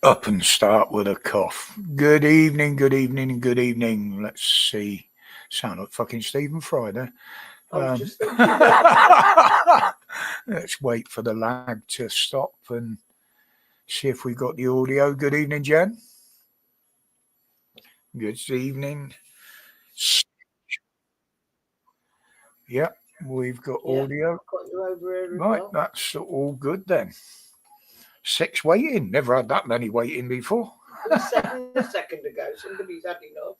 Up and start with a cough. Good evening, good evening, good evening. Let's see. Sound like fucking Stephen Fry there. I was just thinking that. Let's wait for the lag to stop and see if we got the audio. Good evening, Jen. Good evening. Yeah, we've got audio. Got you over here as Right, well. that's all good then. 6 waiting. Never had that many waiting before. It was 7 a second ago. Somebody's had enough.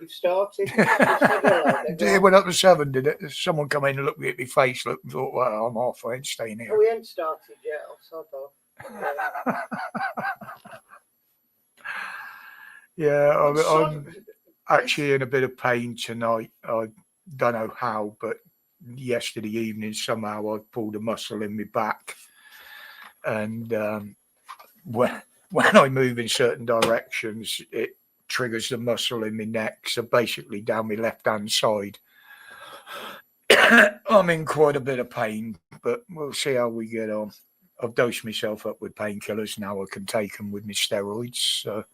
You've started. You said hello, they're It gone. went up to 7, did it? Someone come in and looked at my face, looked and thought, well, I'm off. I ain't staying here. Oh, we ain't started yet. I'll sod off. Yeah, I'm actually in a bit of pain tonight. I don't know how, but yesterday evening somehow I pulled a muscle in my back, and when I move in certain directions, it triggers the muscle in my neck. So basically, down my left hand side, I'm in quite a bit of pain, but we'll see how we get on. I've dosed myself up with painkillers now. I can take them with my steroids. So.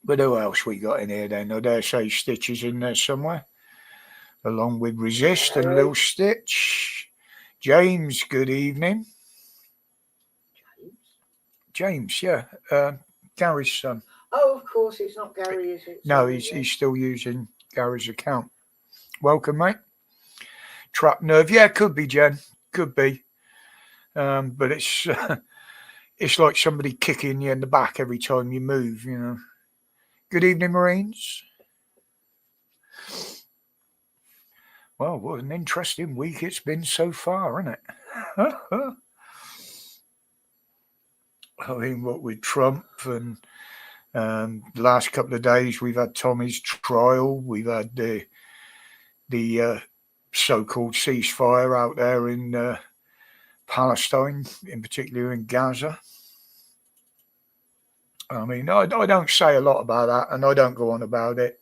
But who else we got in here then? I dare say Stitch is in there somewhere, along with Resist and Lil Stitch. James, good evening. James, yeah. Gary's son. Oh, of course, it's not Gary, is it? No, he's still using Gary's account. Welcome, mate. Trap nerve. Yeah, could be, Jen. Could be. But it's like somebody kicking you in the back every time you move, you know. Good evening, Marines. Well, what an interesting week it's been so far, isn't it? I mean, what with Trump and the last couple of days, we've had Tommy's trial. We've had the so-called ceasefire out there in Palestine, in particular in Gaza. I mean, I don't say a lot about that, and I don't go on about it.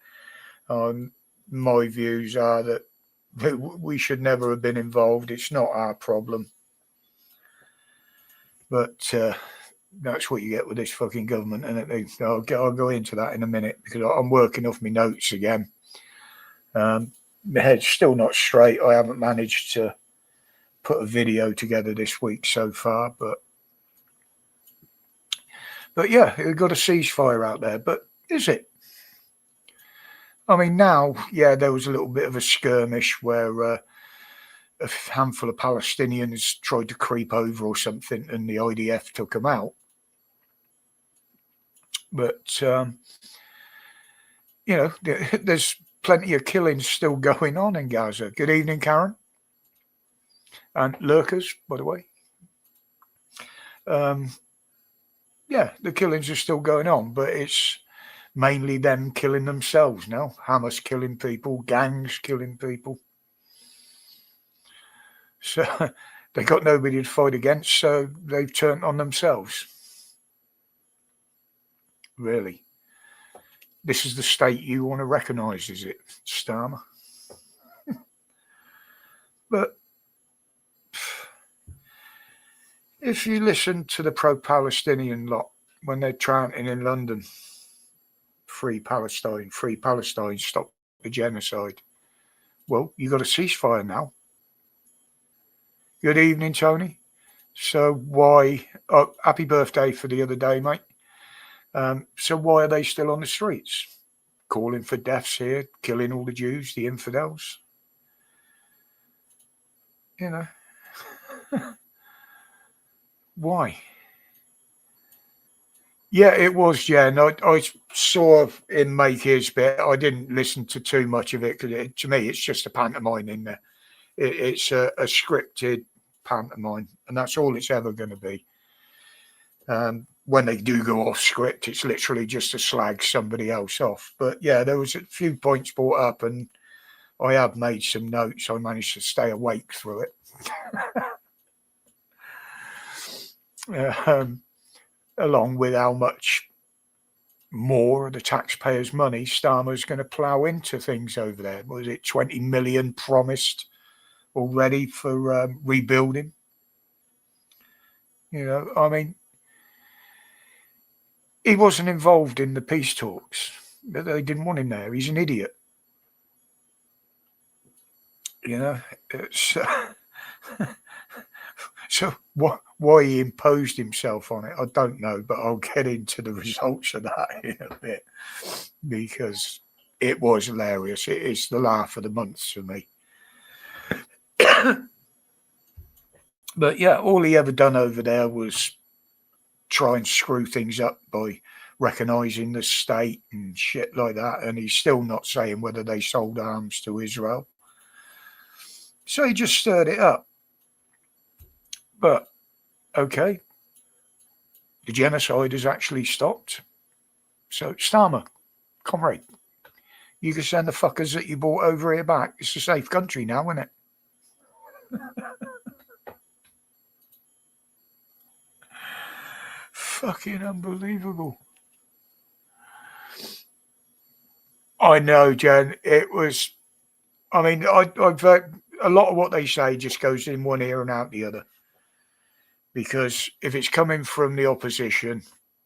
My views are that we should never have been involved. It's not our problem. But that's what you get with this fucking government, and I'll go into that in a minute because I'm working off my notes again. My head's still not straight. I haven't managed to put a video together this week so far, but yeah, we've got a ceasefire out there. But is it? I mean, now, yeah, there was a little bit of a skirmish where a handful of Palestinians tried to creep over or something, and the IDF took them out. But you know, there's plenty of killings still going on in Gaza. Good evening, Karen. And lurkers, by the way. Yeah, the killings are still going on, but it's mainly them killing themselves now. Hamas killing people, gangs killing people. So they got nobody to fight against, so they've turned on themselves. Really. This is the state you want to recognise, is it, Starmer? But if you listen to the pro-Palestinian lot when they're chanting in London, free Palestine, stop the genocide. Well, you got a ceasefire now. Good evening, Tony. So why? Oh, happy birthday for the other day, mate. So why are they still on the streets, calling for deaths here, killing all the Jews, the infidels? You know, why? Yeah, it was, Jen. I saw him make his bit. I didn't listen to too much of it because to me, it's just a pantomime in there. It's a scripted pantomime, and that's all it's ever going to be. When they do go off script, it's literally just to slag somebody else off. But yeah, there was a few points brought up, and I have made some notes. I managed to stay awake through it. Along with how much more of the taxpayers' money Starmer's going to plough into things over there. Was it 20 million promised already for rebuilding? You know, I mean, he wasn't involved in the peace talks. They didn't want him there. He's an idiot. It's, so why he imposed himself on it, I don't know, but I'll get into the results of that in a bit, because it was hilarious. It is the laugh of the month to me. But yeah, all he ever done over there was try and screw things up by recognising the state and shit like that, and he's still not saying whether they sold arms to Israel. So he just stirred it up. But okay, the genocide has actually stopped. So Starmer, comrade, you can send the fuckers that you brought over here back. It's a safe country now, isn't it? Fucking unbelievable. I know, Jen. It was. I mean, I've a lot of what they say just goes in one ear and out the other. Because if it's coming from the opposition,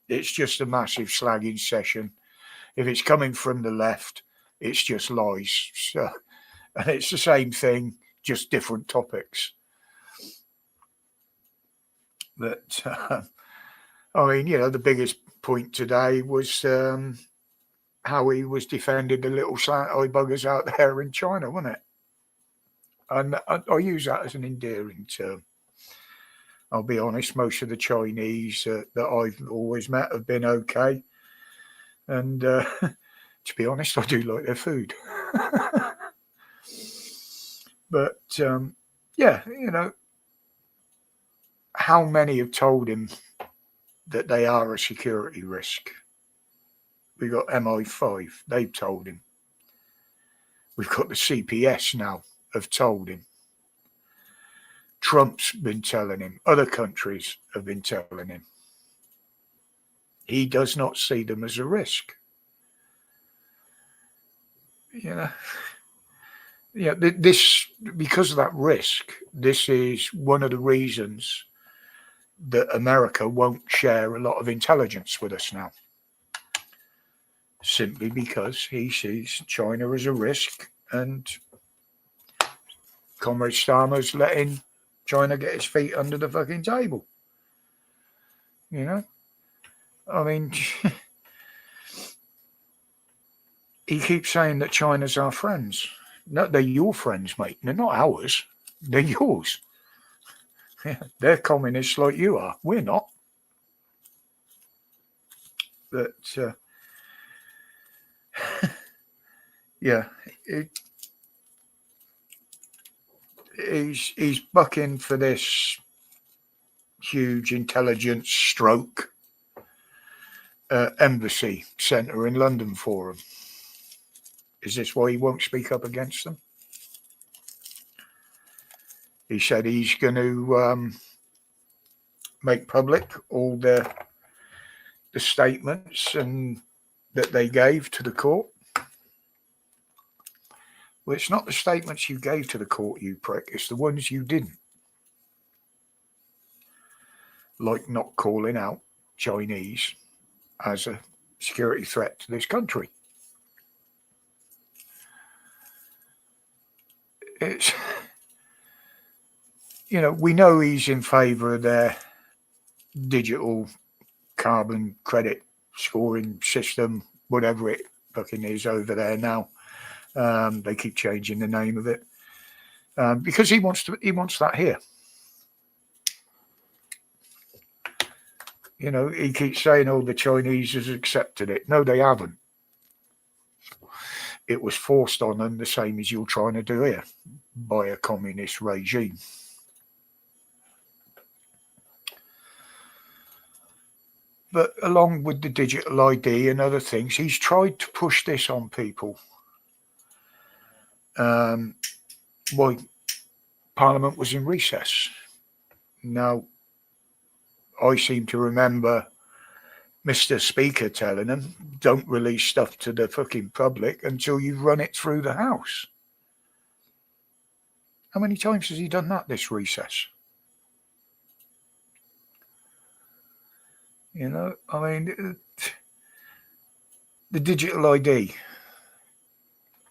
it's just a massive slagging session. If it's coming from the left, it's just lies. So, and it's the same thing, just different topics. But I mean, the biggest point today was how he was defending the little slant-eye buggers out there in China, wasn't it? And I use that as an endearing term. I'll be honest, most of the Chinese that I've always met have been okay. And to be honest, I do like their food. But yeah, how many have told him that they are a security risk? We've got MI5, they've told him. We've got the CPS now, have told him. Trump's been telling him. Other countries have been telling him. He does not see them as a risk. This, because of that risk, this is one of the reasons that America won't share a lot of intelligence with us now. Simply because he sees China as a risk, and Comrade Starmer's letting China get his feet under the fucking table. I mean, he keeps saying that China's our friends. No, they're your friends, mate. They're not ours. They're yours. They're communists like you are. We're not. But yeah, he's bucking for this huge intelligence stroke embassy centre in London for him. Is this why he won't speak up against them? He said he's going to make public all the statements and that they gave to the court. Well, it's not the statements you gave to the court, you prick. It's the ones you didn't. Like not calling out Chinese as a security threat to this country. It's, we know he's in favour of their digital carbon credit scoring system, whatever it fucking is over there now. They keep changing the name of it because he wants that here. He keeps saying, "Oh, the Chinese has accepted it." No, they haven't. It was forced on them, the same as you're trying to do here by a communist regime. But along with the digital ID and other things, he's tried to push this on people. Why Parliament was in recess. Now, I seem to remember Mr. Speaker telling them, don't release stuff to the fucking public until you run it through the House. How many times has he done that this recess? You know, I mean, the digital ID,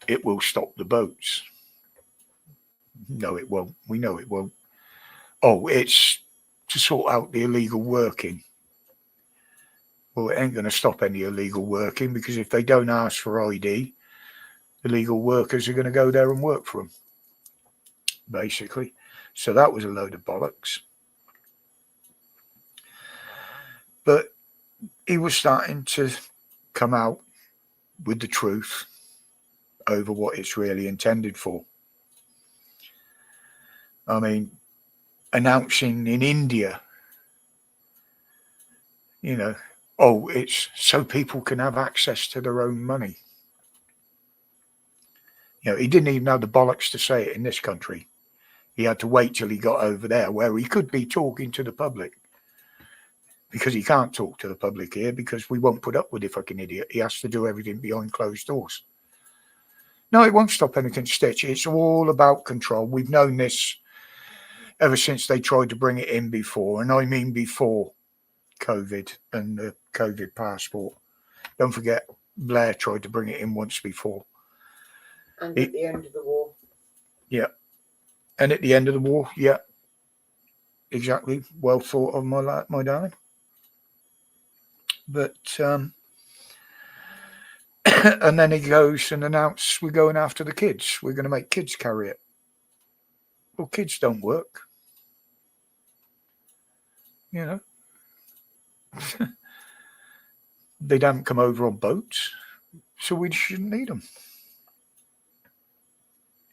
it will stop the boats. No, it won't. We know it won't. Oh, it's to sort out the illegal working. Well, it ain't going to stop any illegal working because if they don't ask for ID, illegal workers are going to go there and work for them, basically. So that was a load of bollocks. But he was starting to come out with the truth over what it's really intended for. I mean, announcing in India, you know, oh, it's so people can have access to their own money. You know, he didn't even have the bollocks to say it in this country. He had to wait till he got over there where he could be talking to the public. Because he can't talk to the public here because we won't put up with the fucking idiot. He has to do everything behind closed doors. No, it won't stop anything, Stitch. It's all about control. We've known this ever since they tried to bring it in before. And I mean before COVID and the COVID passport. Don't forget, Blair tried to bring it in once before. And at the end of the war. Yeah. And at the end of the war, yeah. Exactly. Well thought of, my darling. But, and then he goes and announces we're going after the kids. We're going to make kids carry it. Well, kids don't work. You know. They don't come over on boats, so we shouldn't need them.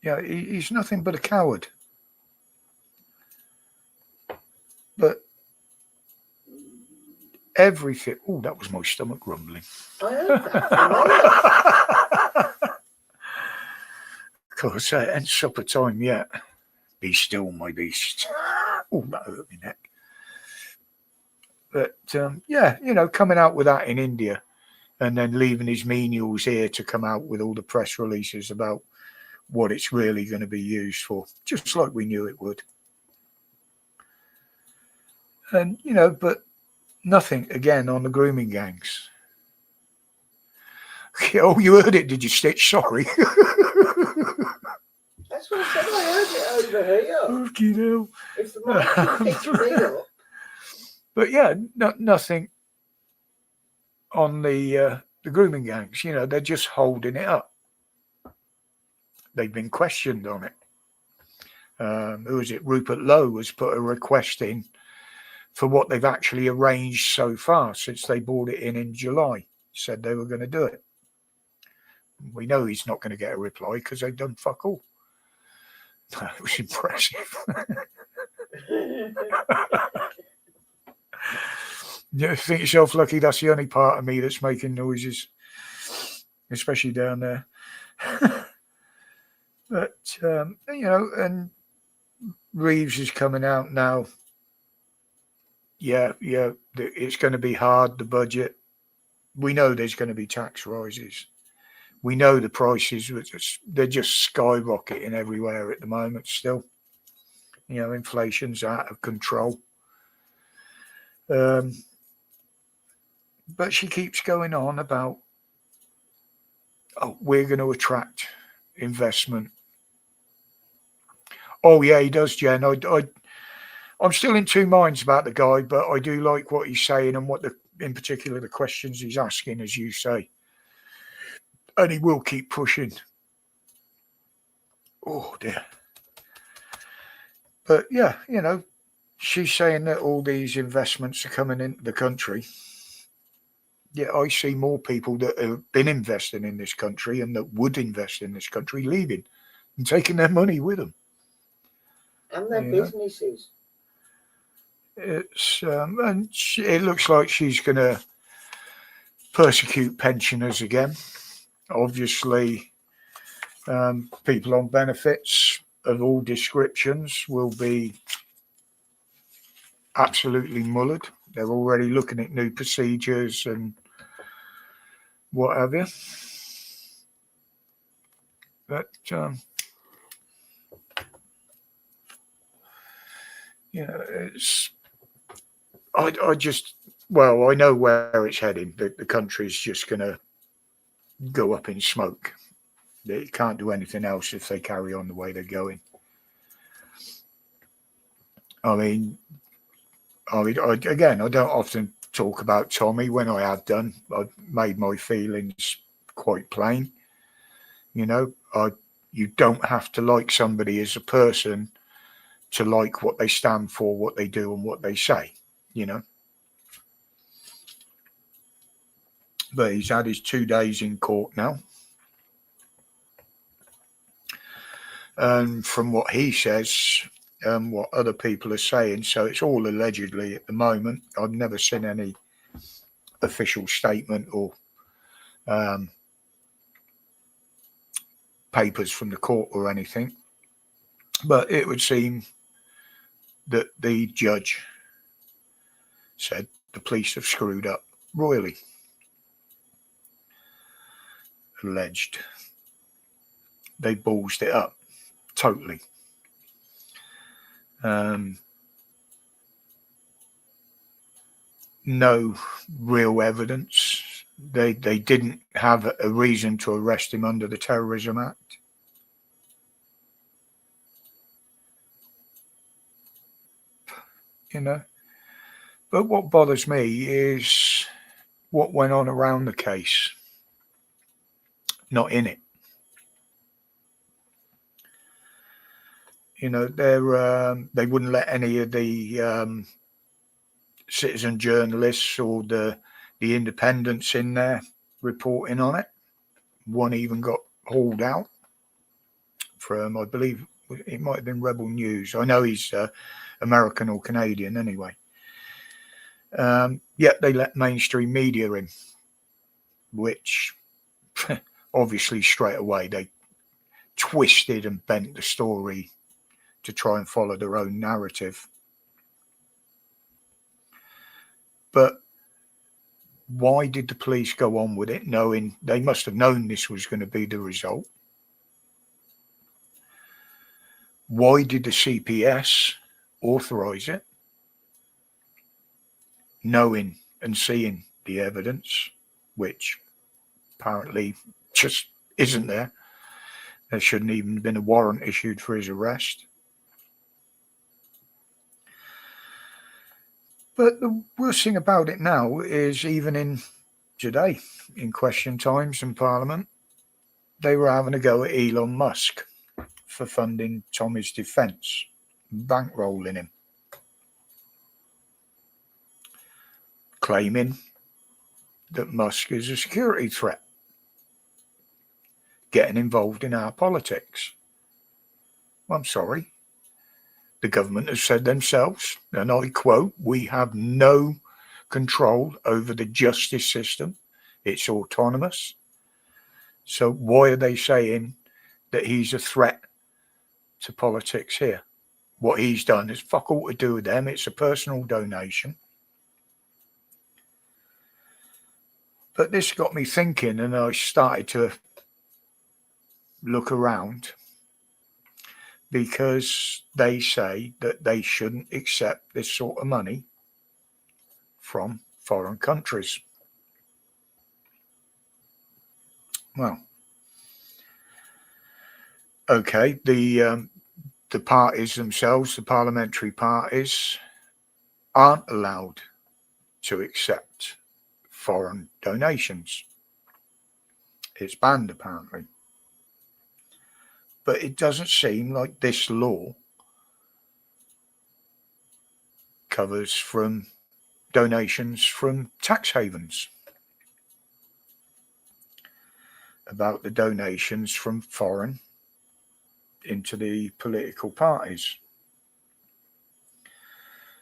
Yeah, he's nothing but a coward. But everything. Oh, that was my stomach rumbling. I heard that. Of course, it ain't supper time yet. Be still, my beast. Oh, that hurt my neck. But yeah, you know, coming out with that in India and then leaving his menials here to come out with all the press releases about what it's really going to be used for, just like we knew it would. And, you know, but nothing again on the grooming gangs. Oh, you heard it, did you, Stitch? Sorry. That's what I said. I heard it over here. Okay, no. If the mic can pick me up. But yeah, nothing on the grooming gangs. You know, they're just holding it up. They've been questioned on it. Who was it? Rupert Lowe has put a request in for what they've actually arranged so far since they brought it in July. Said they were going to do it. We know he's not going to get a reply because they've done fuck all. That was impressive. You think yourself lucky that's the only part of me that's making noises, especially down there. But, you know, and Reeves is coming out now. Yeah, it's going to be hard, the budget. We know there's going to be tax rises. We know the prices, they're just skyrocketing everywhere at the moment still. You know, inflation's out of control. But she keeps going on about, oh, we're going to attract investment. Oh, yeah, he does, Jen. I'm still in two minds about the guy, but I do like what he's saying and in particular, the questions he's asking, as you say. And he will keep pushing. Oh, dear. But, yeah, you know, she's saying that all these investments are coming into the country. Yeah, I see more people that have been investing in this country and that would invest in this country leaving and taking their money with them. And their businesses. It's and it looks like she's going to persecute pensioners again. Obviously, people on benefits of all descriptions will be absolutely mullered. They're already looking at new procedures and what have you. But you know, it's I just Well, I know where it's heading. The country's just going to go up in smoke. They can't do anything else if they carry on the way they're going. I mean, again, I don't often talk about Tommy. When I have done, I've made my feelings quite plain. You know, you don't have to like somebody as a person to like what they stand for, what they do, and what they say. You know, but he's had his 2 days in court now, and from what he says, what other people are saying, so it's all allegedly at the moment. I've never seen any official statement or um, papers from the court or anything, but it would seem that the judge said the police have screwed up royally. Alleged they ballsed it up totally. No real evidence. They didn't have a reason to arrest him under the Terrorism Act. You know, but what bothers me is what went on around the case, not in it. You know, they wouldn't let any of the citizen journalists or the independents in there reporting on it. One even got hauled out from, I believe, it might have been Rebel News. I know he's American or Canadian anyway. Yet they let mainstream media in, which obviously straight away they twisted and bent the story to try and follow their own narrative. But why did the police go on with it, knowing they must have known this was going to be the result? Why did the CPS authorize it, knowing and seeing the evidence, which apparently just isn't there? There shouldn't even have been a warrant issued for his arrest. But the worst thing about it now is, even in today, in question times in Parliament, they were having a go at Elon Musk for funding Tommy's defence, bankrolling him, claiming that Musk is a security threat, getting involved in our politics. Well, I'm sorry. The government has said themselves, and I quote, "We have no control over the justice system. It's autonomous." So why are they saying that he's a threat to politics here? What he's done is fuck all to do with them. It's a personal donation. But this got me thinking, and I started to look around, because they say that they shouldn't accept this sort of money from foreign countries. Well, okay, the parties themselves, the parliamentary parties, aren't allowed to accept foreign donations. It's banned, apparently. But it doesn't seem like this law covers from donations from tax havens, about the donations from foreign into the political parties.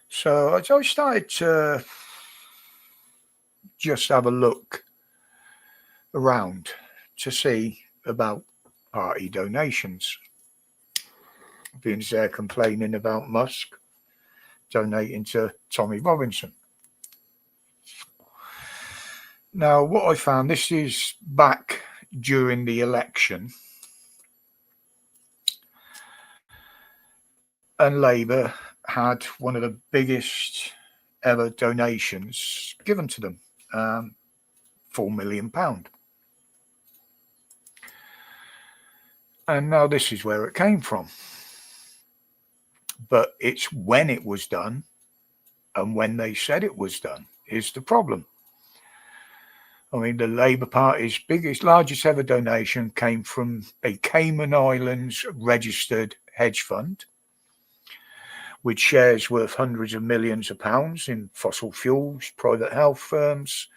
So I started to just have a look around to see about party donations. Being there complaining about Musk donating to Tommy Robinson. Now, what I found, this is back during the election, and Labour had one of the biggest ever donations given to them, £4 million. And now this is where it came from. But it's when it was done and when they said it was done is the problem. I mean, the Labour Party's largest ever donation came from a Cayman Islands registered hedge fund with shares worth hundreds of millions of pounds in fossil fuels, private health firms,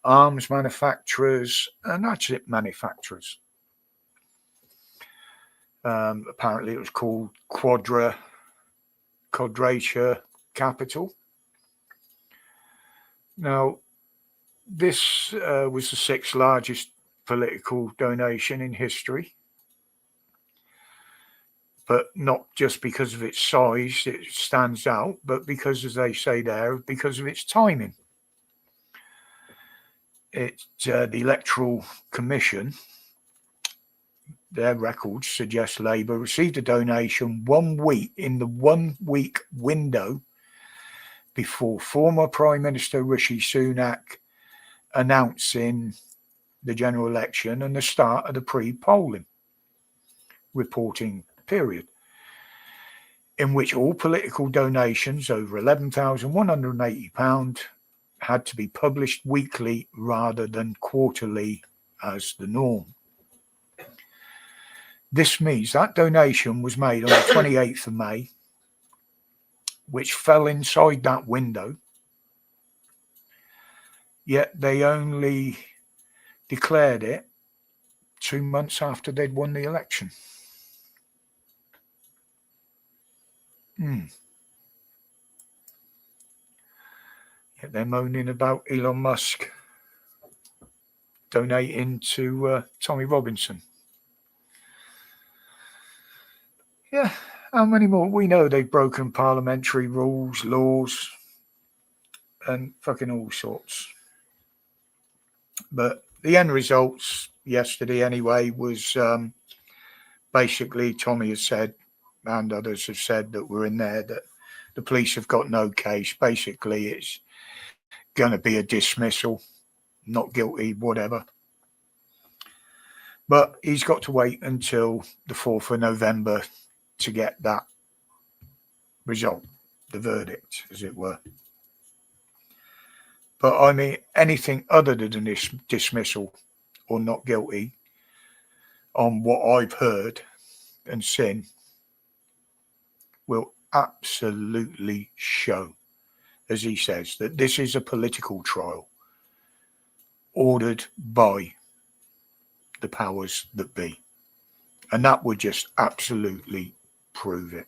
arms manufacturers, and that's it, manufacturers. Apparently it was called Quadrature Capital. Now, this was the sixth largest political donation in history, but not just because of its size, it stands out, but because, as they say there, because of its timing. The Electoral Commission, their records suggest Labour received a donation 1 week in the 1 week window before former Prime Minister Rishi Sunak announcing the general election and the start of the pre-polling reporting period, in which all political donations over £11,180 had to be published weekly rather than quarterly as the norm. This means that donation was made on the 28th of May, which fell inside that window, yet they only declared it 2 months after they'd won the election. Yet they're moaning about Elon Musk donating to Tommy Robinson. Yeah, how many more? We know they've broken parliamentary rules, laws, and fucking all sorts. But the end results yesterday anyway was basically Tommy has said, and others have said that were in there, that the police have got no case. Basically, it's going to be a dismissal, not guilty, whatever. But he's got to wait until the 4th of November to get that result, the verdict, as it were. But I mean, anything other than this dismissal or not guilty, on what I've heard and seen, will absolutely show, as he says, that this is a political trial ordered by the powers that be. And that would just absolutely prove it.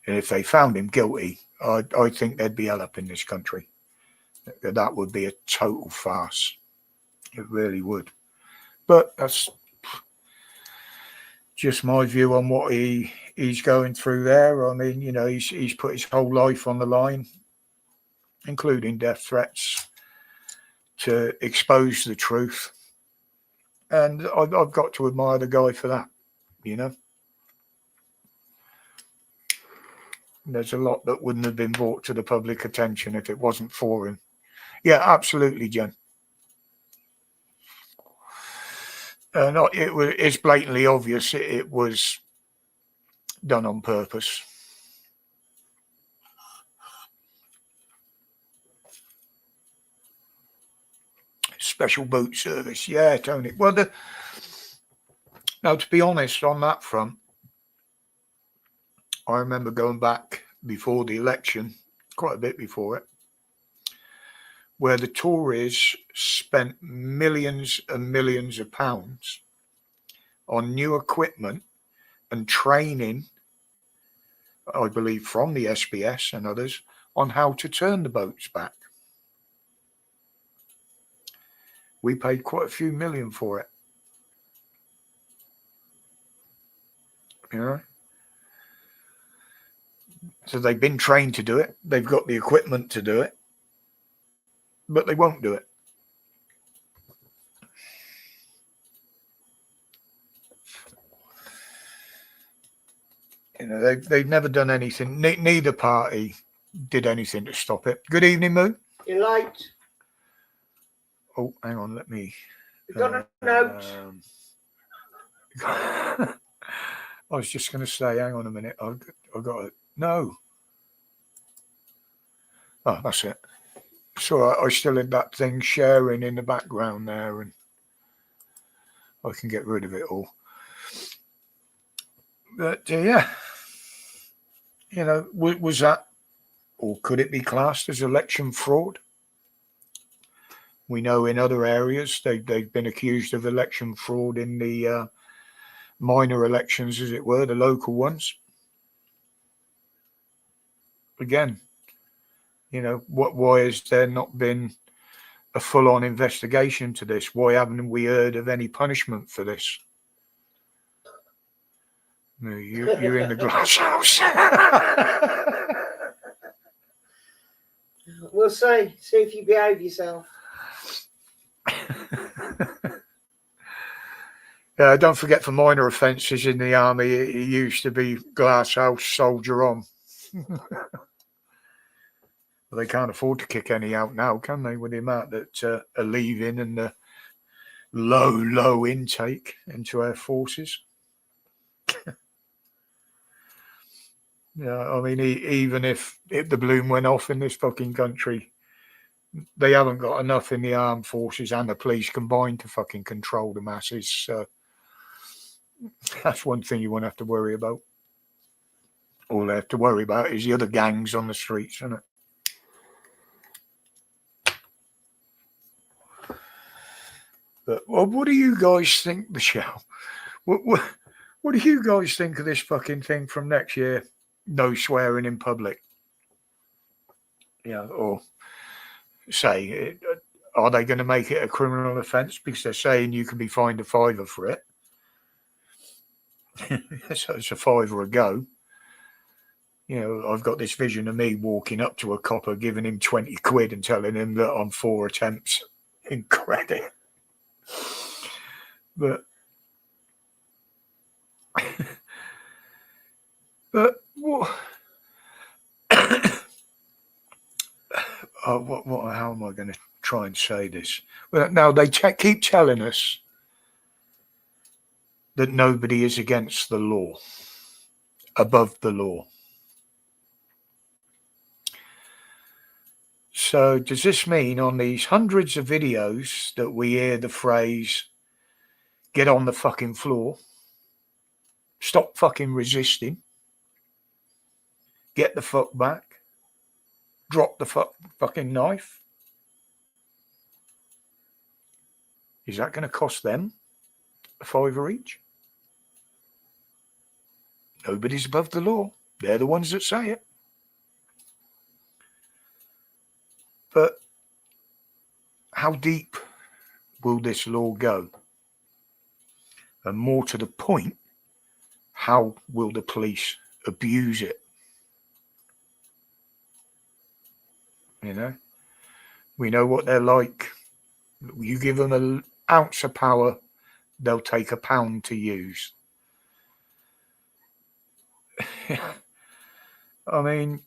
And if they found him guilty, I think there'd be hell up in this country. That would be a total farce. It really would. But that's just my view on what he's going through there. I mean, you know, he's put his whole life on the line, including death threats, to expose the truth. And I've got to admire the guy for that, you know. There's a lot that wouldn't have been brought to the public attention if it wasn't for him. Yeah, absolutely, Jen. It's blatantly obvious it was done on purpose. Special boot service, yeah, Tony. Well, now to be honest, on that front, I remember going back before the election, quite a bit before it, where the Tories spent millions and millions of pounds on new equipment and training, I believe, from the SBS and others, on how to turn the boats back. We paid quite a few million for it. You know? So they've been trained to do it. They've got the equipment to do it. But they won't do it. You know, they've never done anything. Neither party did anything to stop it. Good evening, Moo. You're late. Oh, hang on, let me. You got a note? I was just going to say, hang on a minute. I got it. No. Oh, that's it. So I still had that thing sharing in the background there, and I can get rid of it all. But yeah, was that, or could it be classed as election fraud? We know in other areas they've been accused of election fraud in the minor elections, as it were, the local ones. Again, why has there not been a full-on investigation to this? Why haven't we heard of any punishment for this? No, you're in the glass house. We'll see. See if you behave yourself. Don't forget, for minor offences in the army, it used to be glass house, soldier on. Well, they can't afford to kick any out now, can they, with the amount that are leaving and the low intake into our forces? Yeah, I mean, even if the balloon went off in this fucking country, they haven't got enough in the armed forces and the police combined to fucking control the masses. So that's one thing you won't have to worry about. All they have to worry about is the other gangs on the streets, isn't it? But what do you guys think, the show? What do you guys think of this fucking thing from next year? No swearing in public. Or say, are they going to make it a criminal offence because they're saying you can be fined £5 for it? So it's £5 a go. I've got this vision of me walking up to a copper, giving him 20 quid and telling him that I'm 4 attempts in credit. But what? How am I going to try and say this? Well, now they keep telling us that nobody is against the law, above the law. So does this mean on these hundreds of videos that we hear the phrase, get on the fucking floor, stop fucking resisting, get the fuck back, drop the fucking knife? Is that going to cost them £5 each? Nobody's above the law. They're the ones that say it. But how deep will this law go? And more to the point, how will the police abuse it? We know what they're like. You give them an ounce of power, they'll take a pound to use. I mean,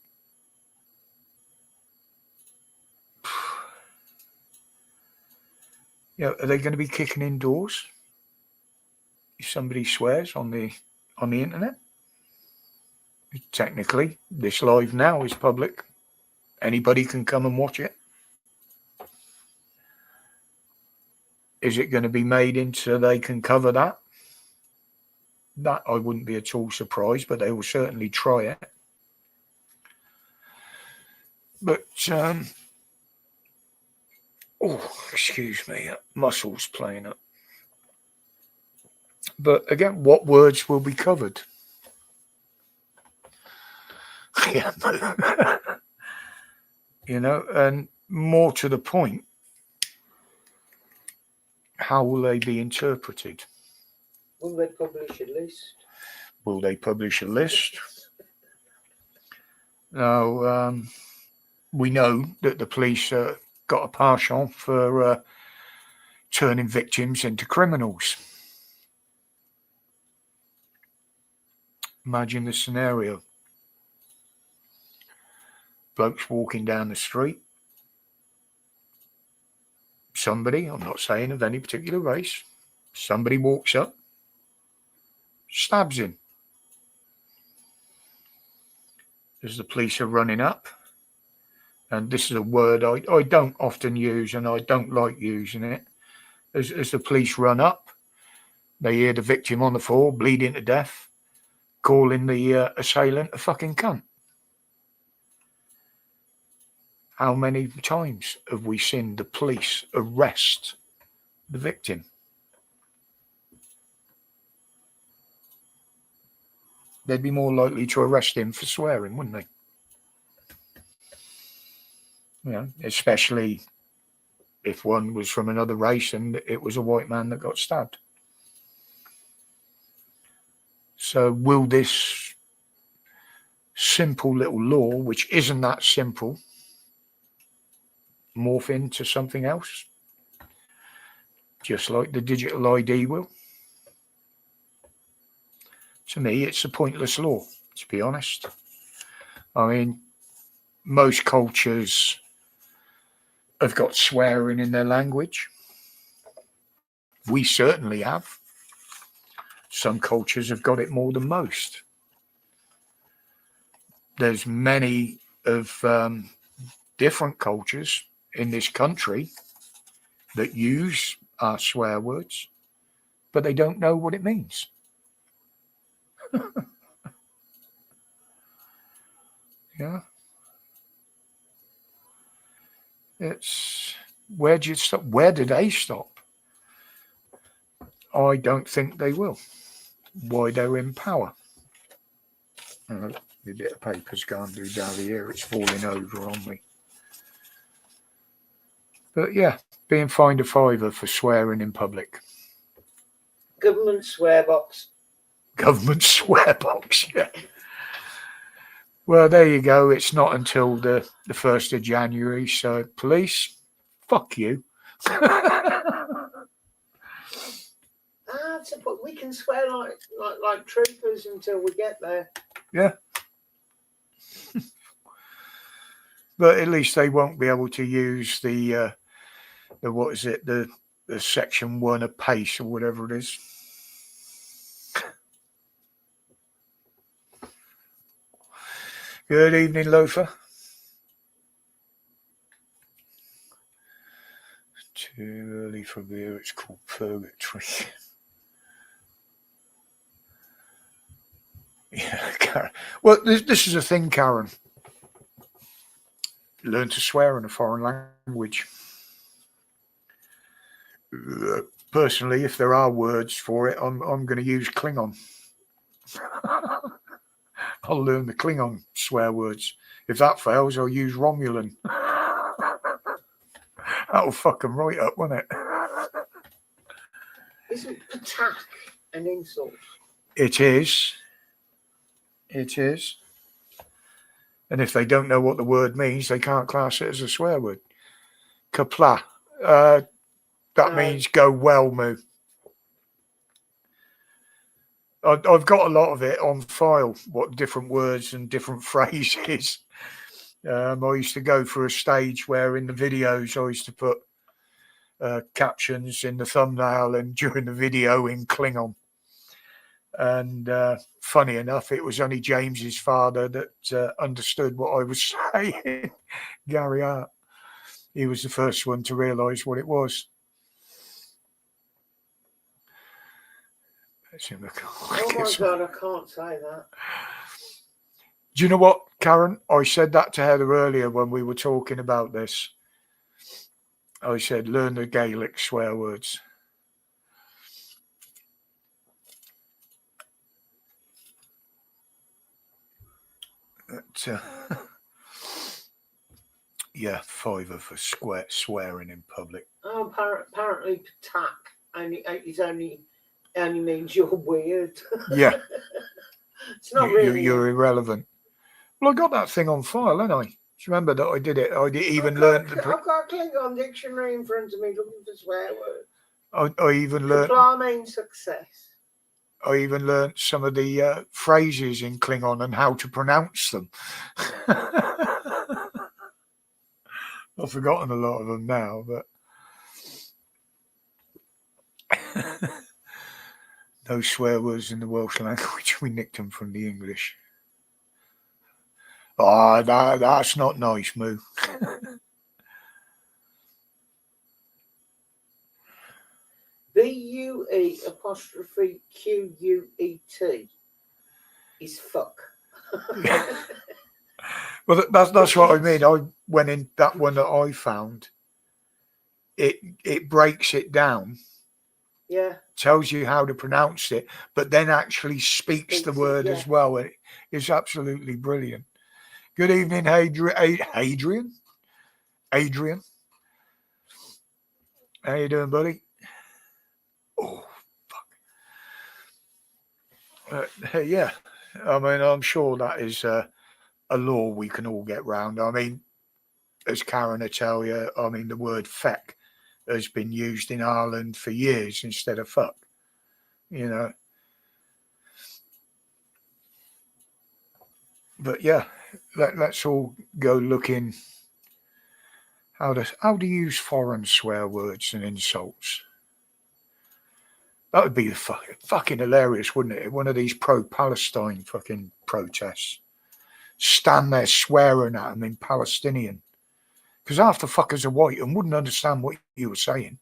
are they going to be kicking indoors if somebody swears on the internet? Technically, this live now is public. Anybody can come and watch it. Is it going to be made into they can cover that? That I wouldn't be at all surprised, but they will certainly try it. But, excuse me, muscles playing up. But again, what words will be covered? Yeah. And more to the point, how will they be interpreted? Will they publish a list? Will they publish a list? Now, we know that the police got a penchant for turning victims into criminals. Imagine the scenario. blokes walking down the street. Somebody, I'm not saying of any particular race, somebody walks up, stabs him. As the police are running up, and this is a word I don't often use and I don't like using it. As the police run up, they hear the victim on the floor, bleeding to death, calling the assailant a fucking cunt. How many times have we seen the police arrest the victim? They'd be more likely to arrest him for swearing, wouldn't they? You know, especially if one was from another race and it was a white man that got stabbed. So will this simple little law, which isn't that simple, morph into something else? Just like the digital ID will? To me, it's a pointless law, to be honest. I mean, most cultures have got swearing in their language. We certainly have. Some cultures have got it more than most. There's many of different cultures in this country that use our swear words, but they don't know what it means. Yeah. It's, where do you stop? Where do they stop? I don't think they will. Why? They're in power. The bit of paper's gone through down here. It's falling over on me. But yeah, being fined a £5 for swearing in public. Government swear box. Government swear box, yeah. Well, there you go. It's not until the 1st of January. So, police, fuck you. We can swear like troopers until we get there. Yeah. But at least they won't be able to use the what is it, the section 1 of PACE or whatever it is. Good evening, Loafer. Too early for beer. It's called purgatory. Yeah, Karen. Well, this is a thing, Karen. Learn to swear in a foreign language. Personally, if there are words for it, I'm going to use Klingon. I'll learn the Klingon swear words. If that fails, I'll use Romulan. That'll fuck them right up, won't it? Isn't attack an insult? It is. It is. And if they don't know what the word means, they can't class it as a swear word. Kapla. That means go well, moo. I've got a lot of it on file, what different words and different phrases. I used to go for a stage where in the videos I used to put captions in the thumbnail and during the video in Klingon. And funny enough, it was only James's father that understood what I was saying. Gary Hart. He was the first one to realise what it was. Oh my God, I can't say that. Do you know what, Karen? I said that to Heather earlier when we were talking about this. I said, learn the Gaelic swear words. But, yeah, £5 for swearing in public. Oh, apparently attack only means you're weird. Yeah. It's not really. You're irrelevant. Well, I got that thing on file, haven't I? Do you remember that I did it? I even learned. I've got a Klingon dictionary in front of me looking for swear words. I even learned. Kapla means success. I even learned some of the phrases in Klingon and how to pronounce them. I've forgotten a lot of them now, but no swear words in the Welsh language. We nicked them from the English. Oh, that's not nice, Moo. BUE''QUET is fuck. Well, that's what I mean. I went in that one that I found. It breaks it down. Yeah. Tells you how to pronounce it, but then actually speaks the word as well. It's absolutely brilliant. Good evening, Adrian. Adrian. How you doing, buddy? Oh, fuck. Yeah. I mean, I'm sure that is a law we can all get round. I mean, as Karen will tell you, I mean, the word feck has been used in Ireland for years instead of fuck. You know. But yeah, let's all go looking how to use foreign swear words and insults. That would be fucking hilarious, wouldn't it? One of these pro-Palestine fucking protests. Stand there swearing at them in Palestinian. Because half the fuckers are white and wouldn't understand what you were saying.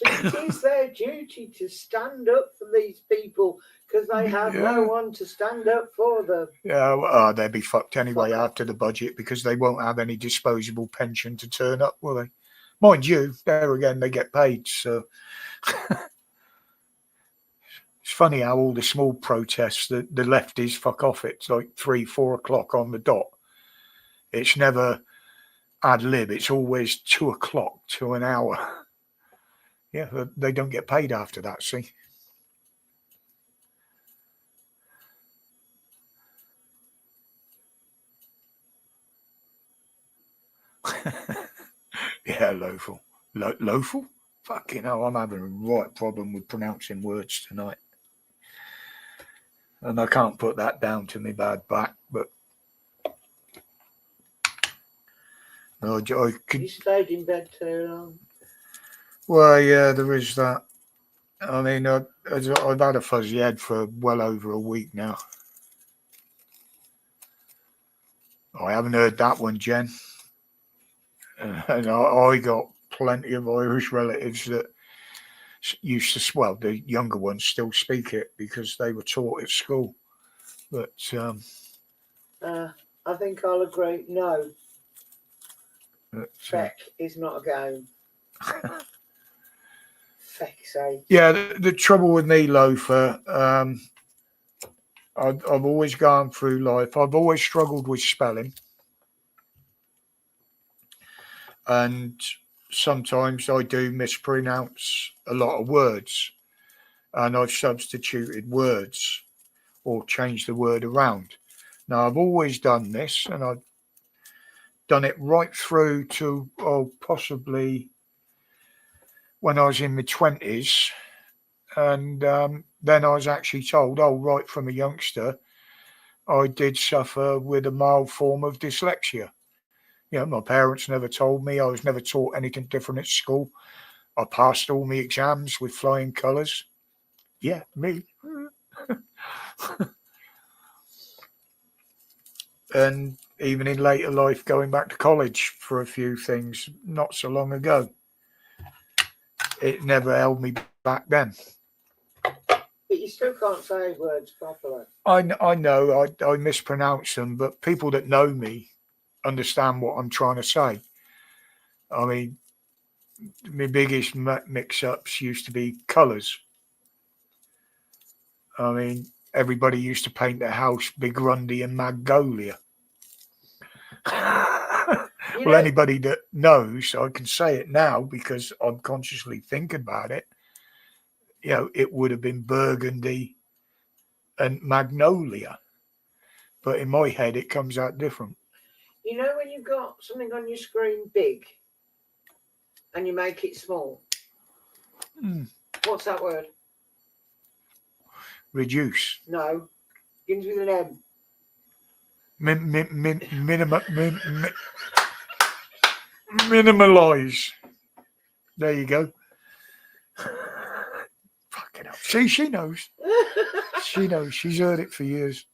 It is their duty to stand up for these people because they have no one to stand up for them. Yeah, well, they'll be fucked anyway after the budget because they won't have any disposable pension to turn up, will they? Mind you, there again, they get paid, so... It's funny how all the small protests, the lefties fuck off. It's like 3-4 o'clock on the dot. It's never ad lib. It's always 2 o'clock to an hour. Yeah, they don't get paid after that, see? Yeah, loaful. Loaful? Fucking hell, I'm having a right problem with pronouncing words tonight. And I can't put that down to me bad back, but... I could... You stayed in bed too long. Well, yeah, there is that. I mean, I've had a fuzzy head for well over a week now. I haven't heard that one, Jen. And I got plenty of Irish relatives that used to, well, the younger ones still speak it because they were taught at school. But I think I'll agree. No, feck is not a game. Feck's sake. Yeah, the trouble with me, Loafer, I've always gone through life. I've always struggled with spelling. And sometimes I do mispronounce a lot of words. And I've substituted words or changed the word around. Now, I've always done this, and I've done it right through to, possibly when I was in my 20s. And then I was actually told, right from a youngster, I did suffer with a mild form of dyslexia. You know, my parents never told me. I was never taught anything different at school. I passed all my exams with flying colours. Yeah, me. And even in later life, going back to college for a few things not so long ago, it never held me back then. But you still can't say words properly. I know I mispronounce them, but people that know me understand what I'm trying to say. I mean, my biggest mix-ups used to be colours. I mean, everybody used to paint their house Big Grundy and Magnolia. Well, anybody that knows, I can say it now because I'm consciously thinking about it. You know, it would have been Burgundy and Magnolia. But in my head, it comes out different. You know when you've got something on your screen big and you make it small? What's that word? Reduce. No. Begins with an M. Minimalize. There you go. Fucking hell. See, she knows. She knows. She's heard it for years.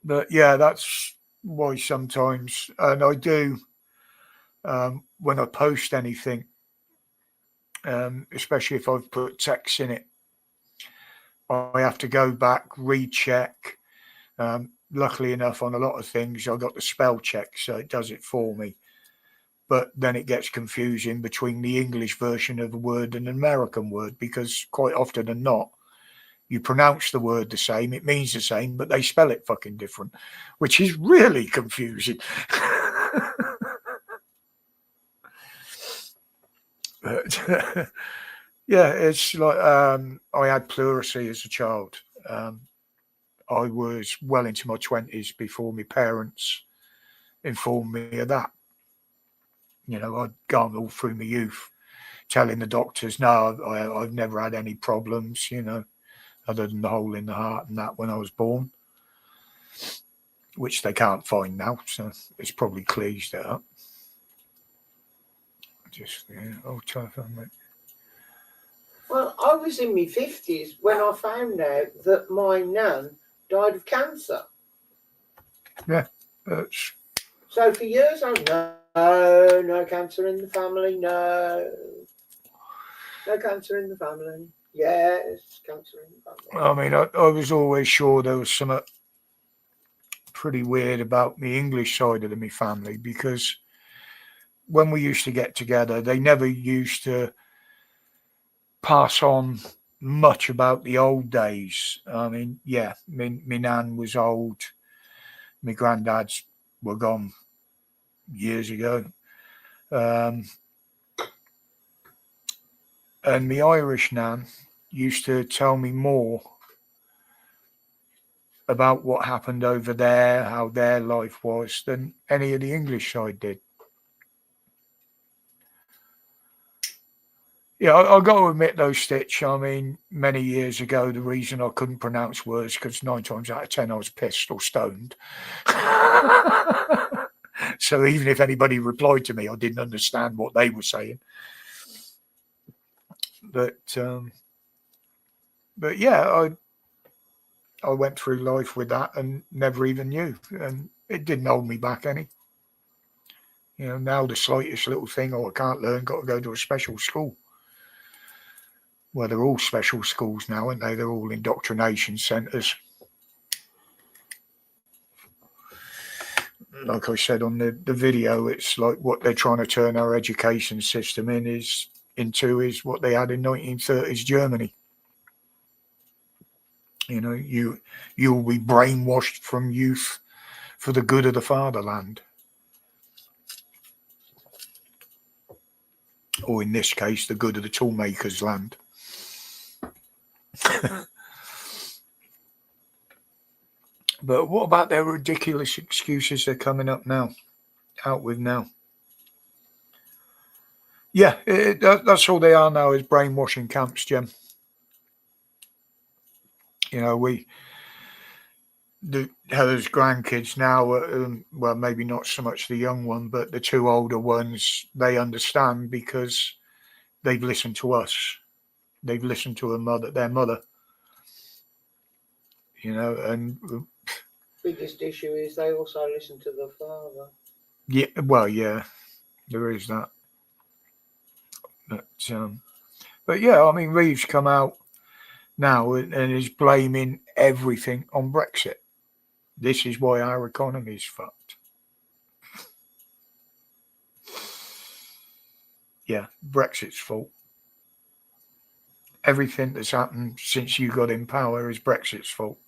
But yeah, that's why sometimes, and I do, when I post anything, especially if I've put text in it, I have to go back, recheck. Luckily enough, on a lot of things, I got the spell check, so it does it for me. But then it gets confusing between the English version of a word and an American word, because quite often than not, you pronounce the word the same, it means the same, but they spell it fucking different, which is really confusing. But, yeah, it's like I had pleurisy as a child. I was well into my 20s before my parents informed me of that. You know, I'd gone all through my youth telling the doctors, no, I've never had any problems, you know, other than the hole in the heart and that when I was born, which they can't find now. So it's probably cleared that up. Just, yeah, I'll try to find it. Well, I was in my 50s when I found out that my nan died of cancer. Yeah. So for years I was, no cancer in the family, no cancer in the family. Yes, cancer in the family. I mean, I was always sure there was something pretty weird about the English side of my family, because when we used to get together, they never used to pass on much about the old days. I mean, yeah, my nan was old. My granddads were gone years ago. And my Irish nan used to tell me more about what happened over there, how their life was, than any of the English side did. Yeah, I got to admit though, Stitch, I mean, many years ago, the reason I couldn't pronounce words, because 9 times out of 10 I was pissed or stoned. So even if anybody replied to me, I didn't understand what they were saying. But yeah, I went through life with that and never even knew, and it didn't hold me back any. You know, now the slightest little thing, I can't learn, got to go to a special school. Well, they're all special schools now, aren't they? They're all indoctrination centres. Like I said on the video, it's like what they're trying to turn our education system into is what they had in 1930s Germany. You know, you'll be brainwashed from youth for the good of the fatherland. Or in this case, the good of the toolmaker's land. But what about their ridiculous excuses they're coming out with now? Yeah, that's all they are now, is brainwashing camps, Jim. You know, Heather's grandkids now, well, maybe not so much the young one, but the two older ones, they understand because they've listened to us. They've listened to their mother. You know, and biggest issue is they also listen to the father. Yeah, well, yeah, there is that. But yeah, I mean, Reeves come out now and is blaming everything on Brexit. This is why our economy is fucked. Yeah, Brexit's fault. Everything that's happened since you got in power is Brexit's fault.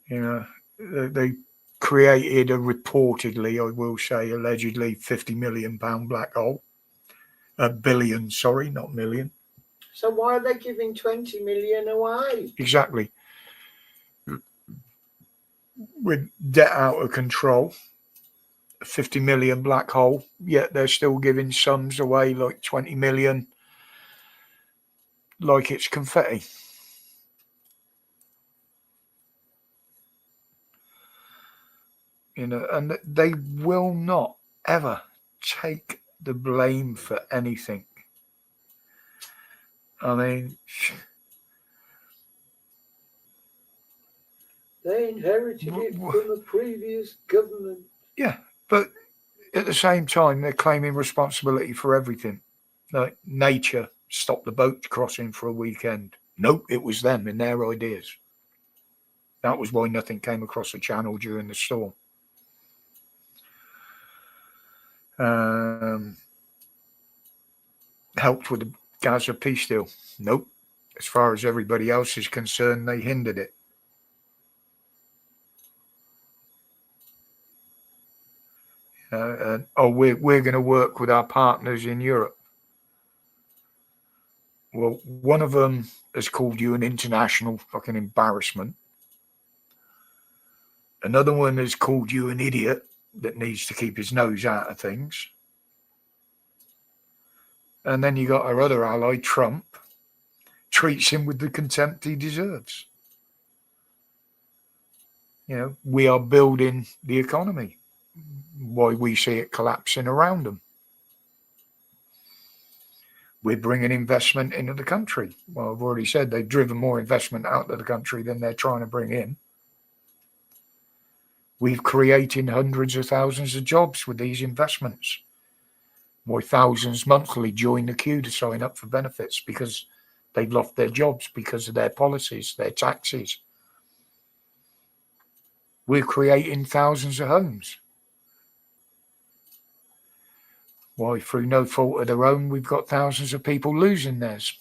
You know, they created a reportedly, I will say, allegedly £50 million black hole. $1 billion, sorry, not million. So why are they giving 20 million away? Exactly. With debt out of control, 50 million black hole, yet they're still giving sums away like 20 million, like it's confetti. and they will not ever take the blame for anything. I mean, they inherited it from a previous government. Yeah, but at the same time, they're claiming responsibility for everything. Like nature stopped the boat crossing for a weekend. Nope, it was them and their ideas. That was why nothing came across the channel during the storm. Helped with the Gaza peace deal. Nope. As far as everybody else is concerned, they hindered it. We're going to work with our partners in Europe. Well, one of them has called you an international fucking embarrassment. Another one has called you an idiot that needs to keep his nose out of things. And then you got our other ally, Trump, treats him with the contempt he deserves. We are building the economy. Why we see it collapsing around them. We're bringing investment into the country. Well, I've already said they've driven more investment out of the country than they're trying to bring in. We've created hundreds of thousands of jobs with these investments. Why thousands monthly join the queue to sign up for benefits because they've lost their jobs because of their policies, their taxes. We're creating thousands of homes. Why, through no fault of their own, we've got thousands of people losing theirs.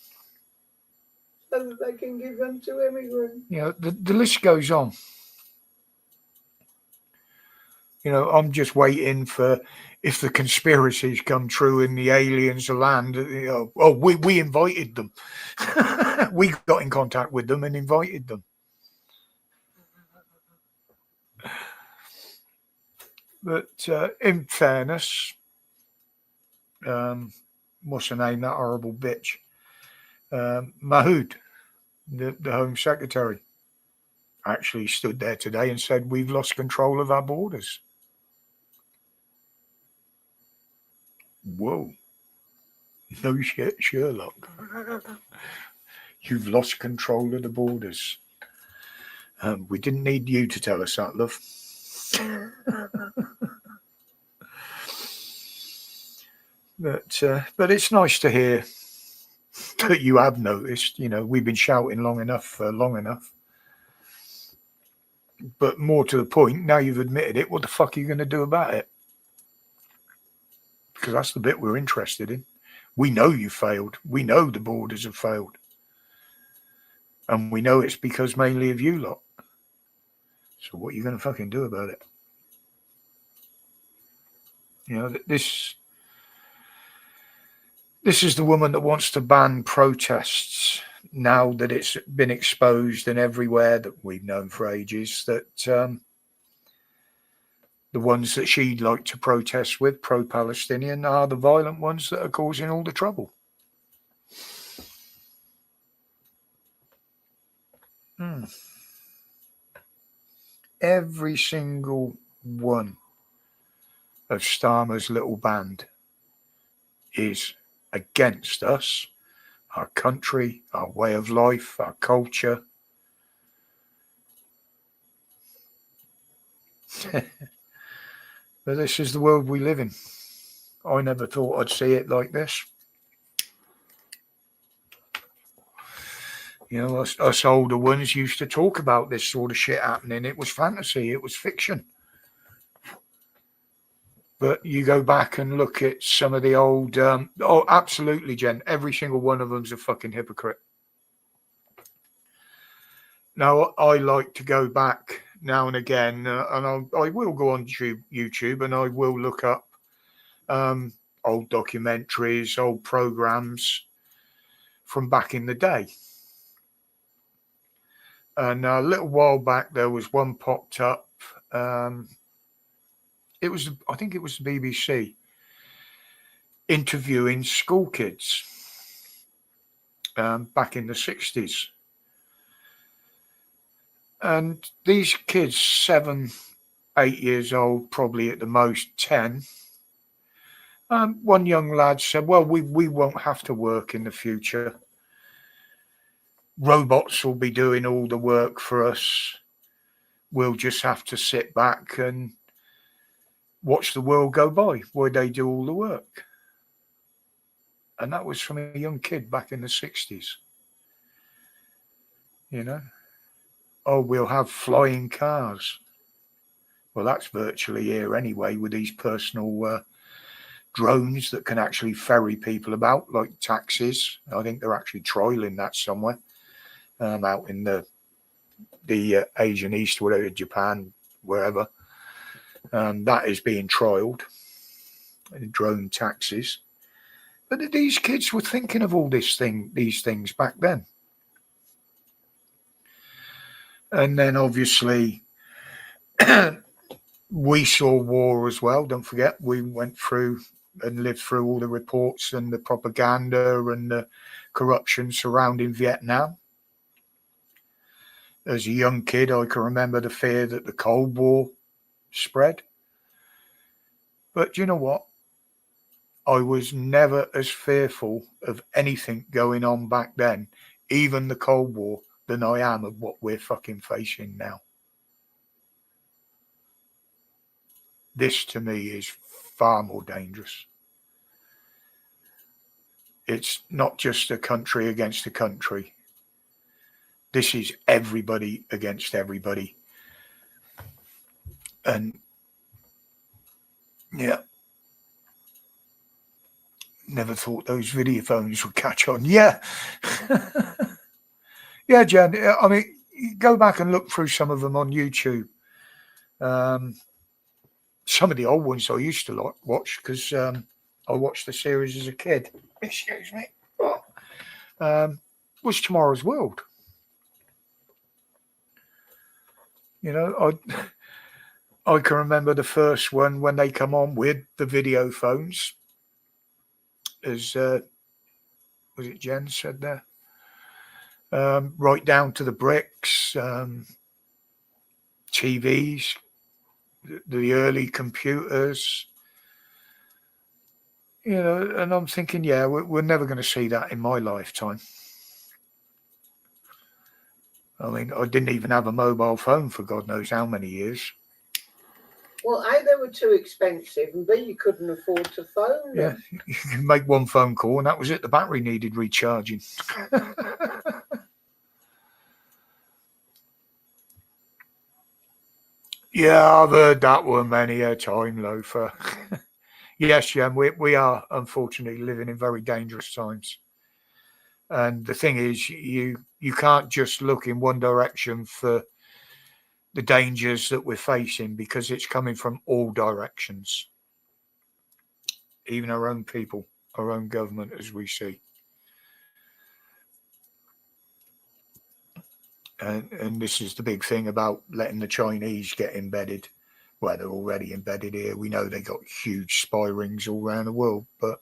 So that they can give them to immigrants. The list goes on. I'm just waiting for if the conspiracies come true and the aliens land. We invited them. We got in contact with them and invited them. But in fairness, what's her name? That horrible bitch, Mahood, the Home Secretary, actually stood there today and said we've lost control of our borders. Whoa. No shit, Sherlock. You've lost control of the borders. We didn't need you to tell us that, love. But it's nice to hear that you have noticed. We've been shouting long enough. But more to the point, now you've admitted it, what the fuck are you going to do about it? Because that's the bit we're interested in. We know you failed. We know the borders have failed. And we know it's because mainly of you lot. So what are you going to fucking do about it? This is the woman that wants to ban protests now that it's been exposed and everywhere that we've known for ages that the ones that she'd like to protest with, pro-Palestinian, are the violent ones that are causing all the trouble. Every single one of Starmer's little band is against us, our country, our way of life, our culture. But this is the world we live in. I never thought I'd see it like this. Us older ones used to talk about this sort of shit happening. It was fantasy. It was fiction. But you go back and look at some of the old... absolutely, Jen. Every single one of them's a fucking hypocrite. Now, I like to go back now and again, and I will go on YouTube and I will look up old documentaries, old programs from back in the day. And a little while back, there was one popped up. I think it was the BBC interviewing school kids back in the 60s. And these kids, 7, 8 years old, probably at the most 10. One young lad said, well, we won't have to work in the future. Robots will be doing all the work for us. We'll just have to sit back and watch the world go by while they do all the work. And that was from a young kid back in the 60s. You know, oh, we'll have flying cars. Well, that's virtually here anyway, with these personal drones that can actually ferry people about, like taxis. I think they're actually trialing that somewhere out in the Asian East, whatever, Japan, wherever. That is being trialed, drone taxis. But these kids were thinking of all these things back then. And then obviously we saw war as well. Don't forget, we went through and lived through all the reports and the propaganda and the corruption surrounding Vietnam. As a young kid, I can remember the fear that the Cold War spread. But you know what? I was never as fearful of anything going on back then, even the Cold War, than I am of what we're fucking facing now. This to me is far more dangerous. It's not just a country against a country. This is everybody against everybody. And yeah, never thought those video phones would catch on. Yeah. Yeah, Jen, I mean, go back and look through some of them on YouTube. Some of the old ones I used to watch because I watched the series as a kid. Excuse me. Was Tomorrow's World. You know, I can remember the first one when they come on with the video phones, as was it Jen said there? Right down to the bricks, TVs, the early computers. You know, and I'm thinking, yeah, we're never going to see that in my lifetime. I mean, I didn't even have a mobile phone for God knows how many years. Well, A, they were too expensive, and B, you couldn't afford to phone them. Yeah, you can make one phone call, and that was it. The battery needed recharging. Yeah, I've heard that one many a time, Loafer. Yes, Jen, we are unfortunately living in very dangerous times. And the thing is, you can't just look in one direction for the dangers that we're facing, because it's coming from all directions. Even our own people, our own government, as we see. And this is the big thing about letting the Chinese get embedded. Well, they're already embedded here. We know they got huge spy rings all around the world, but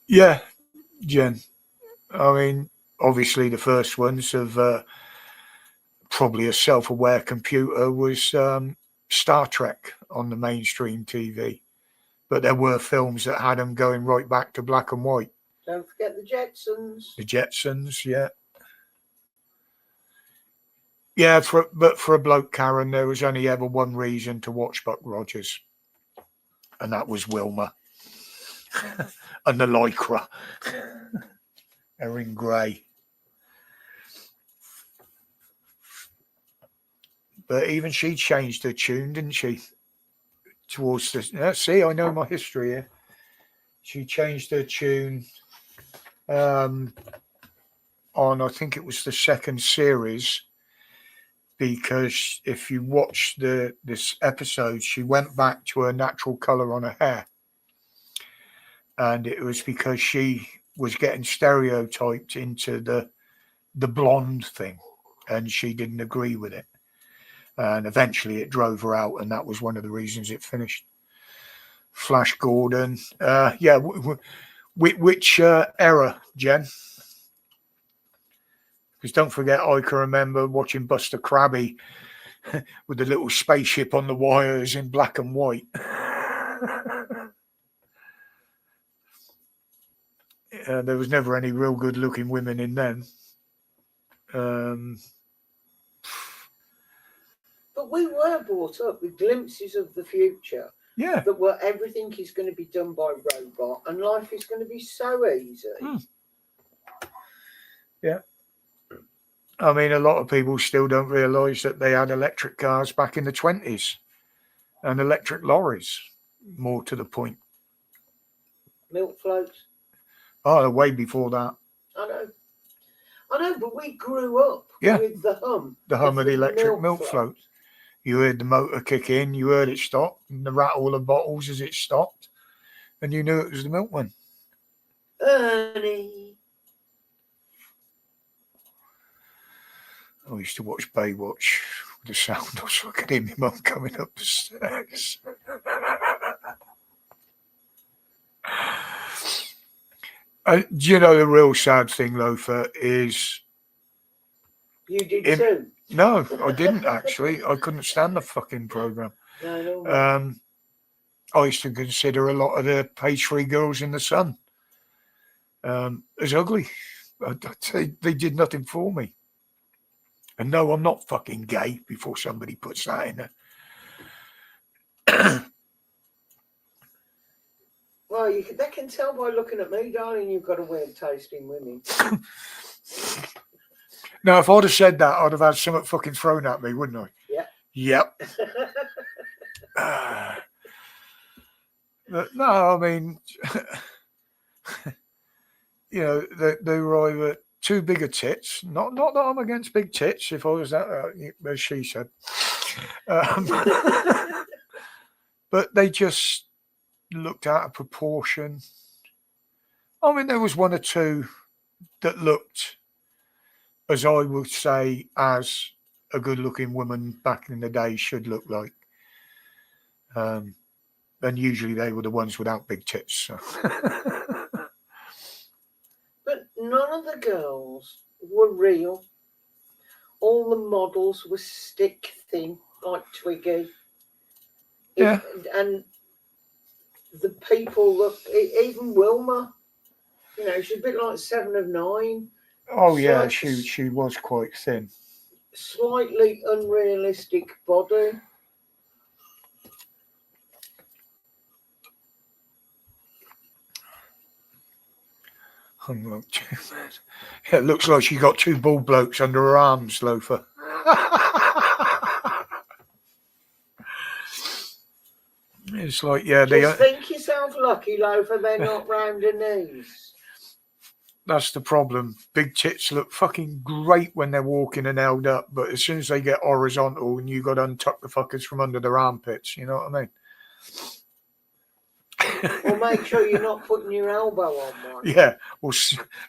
yeah, Jen. I mean, obviously the first ones of probably a self-aware computer was Star Trek on the mainstream TV. But there were films that had them going right back to black and white. Don't forget the Jetsons. The Jetsons, yeah. Yeah, but for a bloke, Karen, there was only ever one reason to watch Buck Rogers, and that was Wilma and the Lycra. They're in grey. But even she changed her tune, didn't she? Towards the see, I know my history here. She changed her tune on, I think it was the second series, because if you watch this episode, she went back to her natural colour on her hair. And it was because she was getting stereotyped into the blonde thing, and she didn't agree with it. And eventually it drove her out, and that was one of the reasons it finished. Flash Gordon. Yeah, which era, Jen? Because don't forget, I can remember watching Buster Crabby with the little spaceship on the wires in black and white. There was never any real good-looking women in them. But we were brought up with glimpses of the future. Yeah. That were everything is going to be done by robot and life is going to be so easy. Yeah. I mean, a lot of people still don't realise that they had electric cars back in the 20s and electric lorries, more to the point. Milk floats. Oh, way before that. I know, but we grew up with the hum. The hum of the electric milk float. You heard the motor kick in, you heard it stop, and the rattle of bottles as it stopped, and you knew it was the milkman. Ernie. I used to watch Baywatch with the sound. I was looking at my mum coming up the stairs. Do you know the real sad thing, Loafer, is... You did too? No, I didn't actually. I couldn't stand the fucking programme. No. I used to consider a lot of the page 3 girls in the Sun as ugly. They did nothing for me. And no, I'm not fucking gay before somebody puts that in there. Well, they can tell by looking at me, darling, you've got a weird taste in women. Now, if I'd have said that, I'd have had something fucking thrown at me, wouldn't I? Yeah. Yep. No, I mean, you know, they were either too big of tits. Not that I'm against big tits, if I was that, as she said. But they just looked out of proportion. I mean, there was one or two that looked, as I would say, as a good-looking woman back in the day should look like. And usually they were the ones without big tits. So. But none of the girls were real. All the models were stick thin, like Twiggy. Yeah. And the people look, even Wilma, you know, she's a bit like 7 of 9. Oh yeah, she was quite thin. Slightly unrealistic body. Yeah, it looks like she got 2 bull blokes under her arms, Loafer. It's like, yeah, Just think yourself lucky, Loafer, they're not round her knees. That's the problem. Big tits look fucking great when they're walking and held up, but as soon as they get horizontal and you got to untuck the fuckers from under their armpits, you know what I mean? Or make sure you're not putting your elbow on one. Yeah, or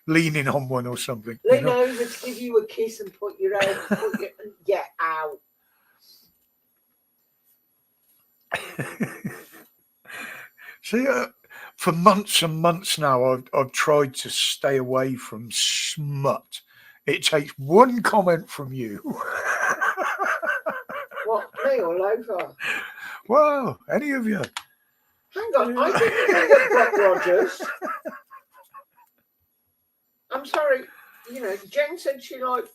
leaning on one or something. Lean over to give you a kiss and put your elbow, yeah, ow. See, for months and months now, I've tried to stay away from smut. It takes one comment from you. What, me or Loafer? Well, any of you. Hang on, I didn't think of Buck Rogers. I'm sorry, you know, Jen said she liked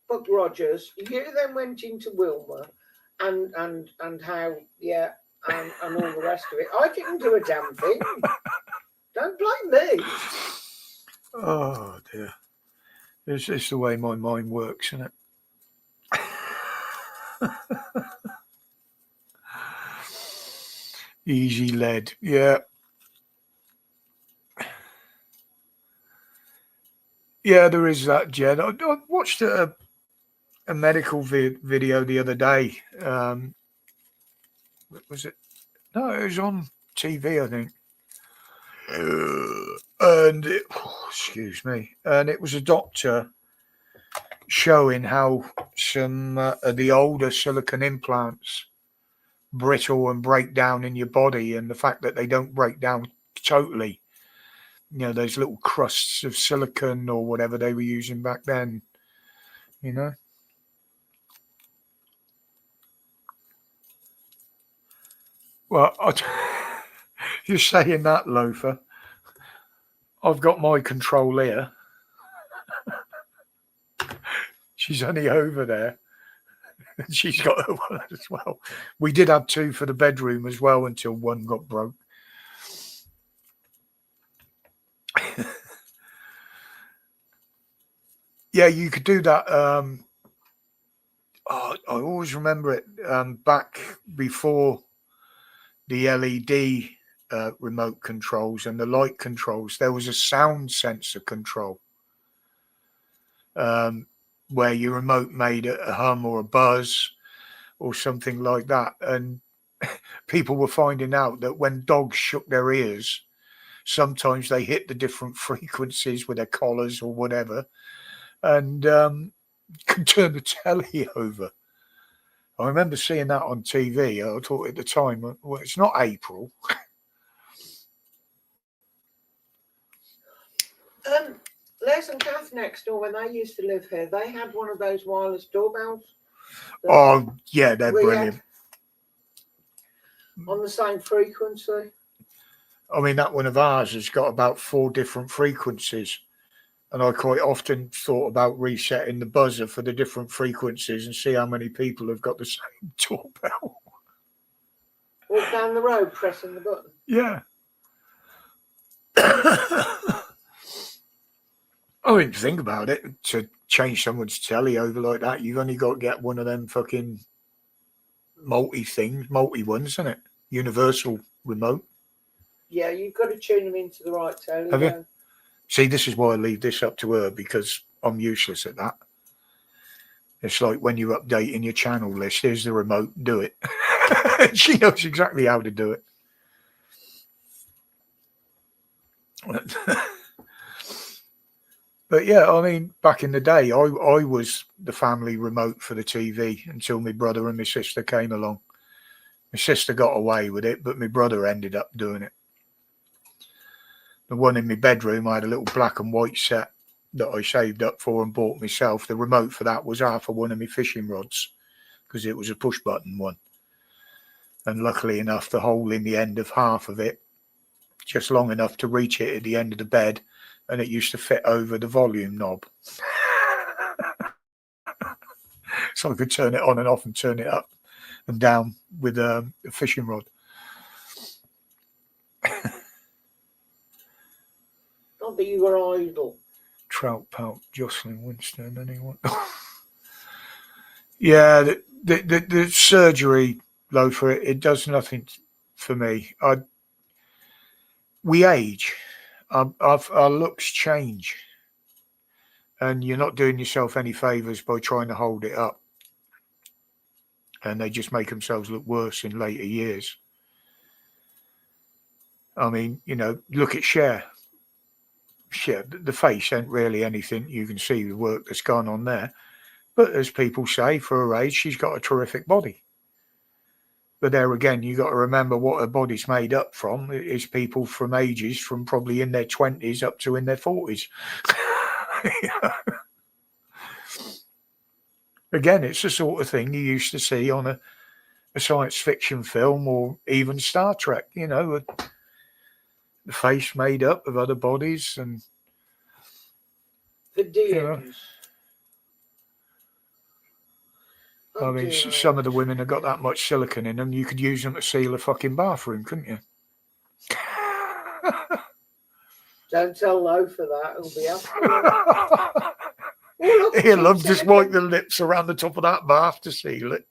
Buck Rogers. You then went into Wilma and how, yeah, and all the rest of it. I didn't do a damn thing. Don't blame me. Oh dear. It's just the way my mind works, isn't it? Easy lead, yeah. Yeah, there is that, Jen. I watched a medical video the other day. Was it? No, it was on TV, I think. And excuse me. And it was a doctor showing how some of the older silicone implants brittle and break down in your body, and the fact that they don't break down totally. You know, those little crusts of silicone or whatever they were using back then. you know. Well, you're saying that, Loafer. I've got my control here. She's only over there. She's got her one as well. We did have two for the bedroom as well until one got broke. Yeah, you could do that. I always remember it back before the LED remote controls and the light controls. There was a sound sensor control where your remote made a hum or a buzz or something like that. And people were finding out that when dogs shook their ears, sometimes they hit the different frequencies with their collars or whatever, and could turn the telly over. I remember seeing that on TV. I thought at the time, well, it's not April. Les and Kath next door, when they used to live here, they had one of those wireless doorbells. Oh, yeah, they're brilliant. On the same frequency. I mean, that one of ours has got about 4 different frequencies. And I quite often thought about resetting the buzzer for the different frequencies and see how many people have got the same doorbell. Walk down the road pressing the button. Yeah. I mean, think about it. To change someone's telly over like that, you've only got to get one of them fucking multi ones, isn't it? Universal remote. Yeah, you've got to tune them into the right telly. Have you? See, this is why I leave this up to her, because I'm useless at that. It's like when you're updating your channel list, here's the remote, do it. She knows exactly how to do it. But yeah, I mean, back in the day, I was the family remote for the TV until my brother and my sister came along. My sister got away with it, but my brother ended up doing it. The one in my bedroom, I had a little black and white set that I saved up for and bought myself. The remote for that was half of one of my fishing rods because it was a push button one. And luckily enough, the hole in the end of half of it, just long enough to reach it at the end of the bed, and it used to fit over the volume knob. So I could turn it on and off and turn it up and down with a fishing rod. Not that you were idle. Trout Pout, Jocelyn Winston, anyone? Yeah, the surgery, Loafer, it does nothing for me. We age. Our looks change. And you're not doing yourself any favours by trying to hold it up. And they just make themselves look worse in later years. I mean, you know, look at Cher. Cher, the face ain't really anything. You can see the work that's gone on there. But as people say, for her age, she's got a terrific body. But there again, you got to remember what her body's made up from. It is people from ages from probably in their 20s up to in their 40s. Again, it's the sort of thing you used to see on a science fiction film or even Star Trek, you know, the face made up of other bodies. And the deities. You know, I mean, some of the women have got that much silicone in them, you could use them to seal a fucking bathroom, couldn't you? Don't tell Lo for that. It'll be after. He'll love just wipe the lips around the top of that bath to seal it.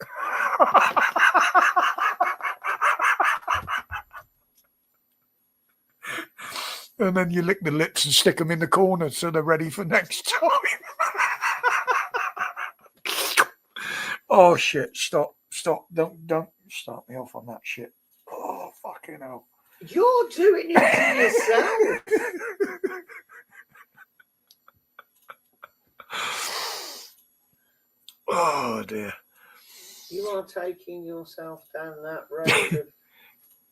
And then you lick the lips and stick them in the corner so they're ready for next time. Oh shit, stop. Don't start me off on that shit. Oh fucking hell. You're doing it to yourself. Oh dear. You are taking yourself down that road.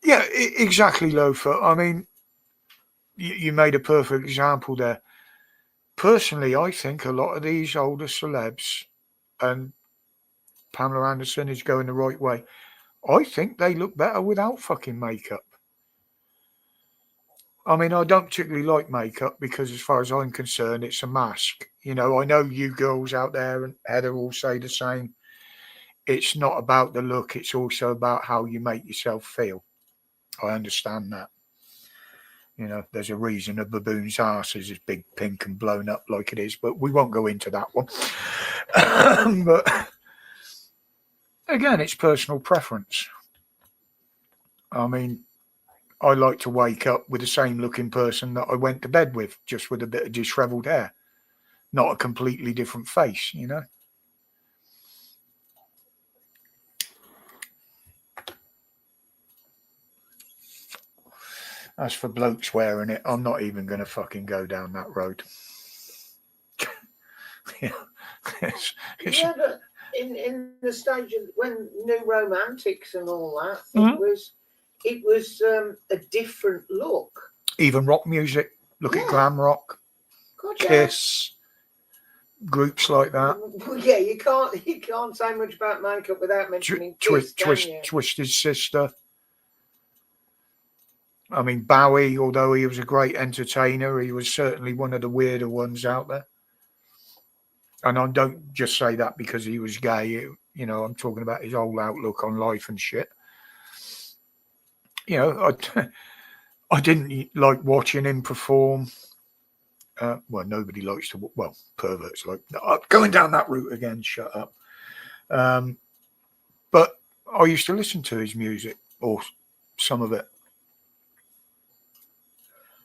Yeah, exactly, Loafer. I mean, you made a perfect example there. Personally, I think a lot of these older celebs and Pamela Anderson is going the right way. I think they look better without fucking makeup. I mean, I don't particularly like makeup because, as far as I'm concerned, it's a mask. You know, I know you girls out there and Heather will say the same. It's not about the look, it's also about how you make yourself feel. I understand that. You know, there's a reason a baboon's arse is big, pink, and blown up like it is, but we won't go into that one. But again, it's personal preference. I mean, I like to wake up with the same looking person that I went to bed with, just with a bit of disheveled hair, not a completely different face, you know. As for blokes wearing it, I'm not even going to fucking go down that road. Yeah, yeah, but in the stage of when New Romantics and all that, it was a different look. Even rock music, look at glam rock, God, Kiss, groups like that. Well, yeah, you can't say much about makeup without mentioning Kiss, Twisted Sister. I mean, Bowie, although he was a great entertainer, he was certainly one of the weirder ones out there. And I don't just say that because he was gay. You know, I'm talking about his whole outlook on life and shit. You know, I didn't like watching him perform. Well, nobody likes to. Well, perverts like going down that route again. Shut up. But I used to listen to his music, or some of it.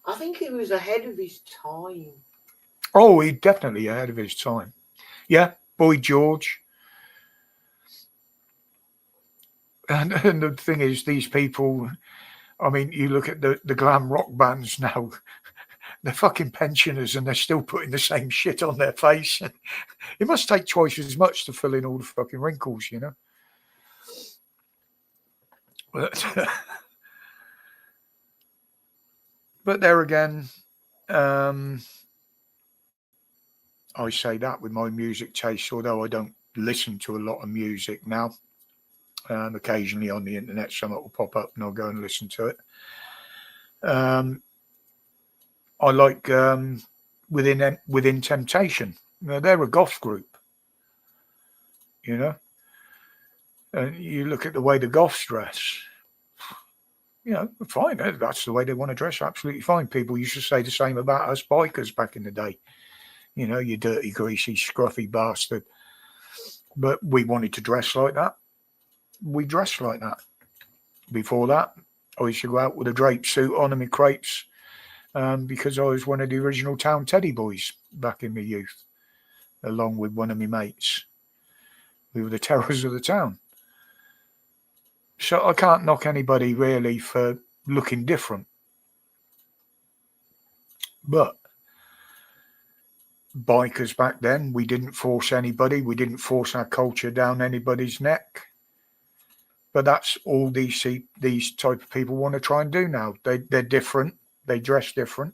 I think he was ahead of his time. Oh, he definitely ahead of his time. Yeah, Boy George. And the thing is, these people, I mean, you look at the glam rock bands now, they're fucking pensioners and they're still putting the same shit on their face. It must take twice as much to fill in all the fucking wrinkles, you know? But there again, I say that with my music taste, although I don't listen to a lot of music now. Occasionally on the internet, something will pop up and I'll go and listen to it. I like Within Temptation. You know, they're a goth group. You know, and you look at the way the goths dress. You know, fine. That's the way they want to dress. Absolutely fine. People used to say the same about us bikers back in the day. You know, you dirty, greasy, scruffy bastard. But we wanted to dress like that. We dressed like that. Before that, I used to go out with a drape suit on and my crepes because I was one of the original town teddy boys back in my youth, along with one of my mates. We were the terrors of the town. So I can't knock anybody really for looking different. But bikers back then, we didn't force anybody. We didn't force our culture down anybody's neck. But that's all these type of people want to try and do now. They're different. They dress different.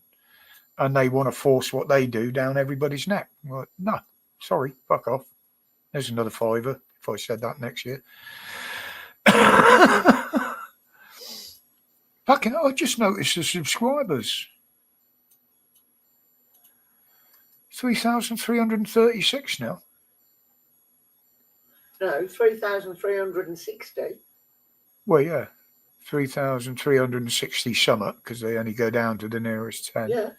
And they want to force what they do down everybody's neck. Well, no, sorry, fuck off. There's another $5 if I said that next year. Fucking, I just noticed the subscribers. 3,336 now. No, 3,360. Well, yeah, 3,360 something because they only go down to the nearest 10. Yeah.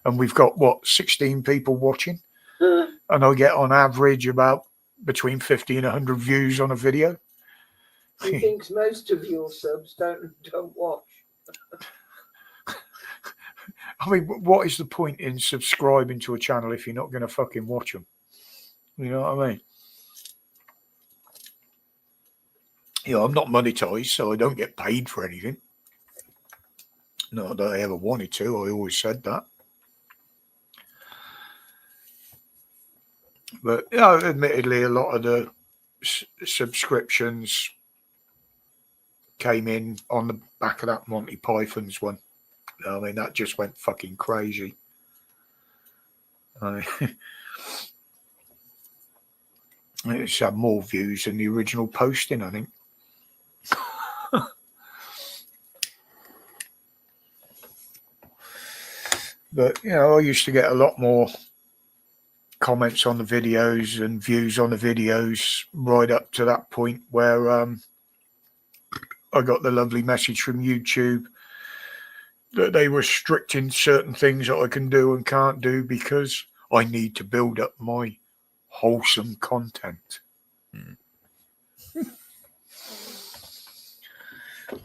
And we've got, 16 people watching? And I get on average about between 50 and 100 views on a video. He thinks most of your subs don't watch. I mean, what is the point in subscribing to a channel if you're not going to fucking watch them? You know what I mean? You know, I'm not monetized, so I don't get paid for anything. Not that I ever wanted to. I always said that. But, you know, admittedly, a lot of the subscriptions came in on the back of that Monty Python's one. I mean, that just went fucking crazy. It's had more views than the original posting, I think. But, you know, I used to get a lot more comments on the videos and views on the videos right up to that point where I got the lovely message from YouTube that they were restricting certain things that I can do and can't do because I need to build up my wholesome content.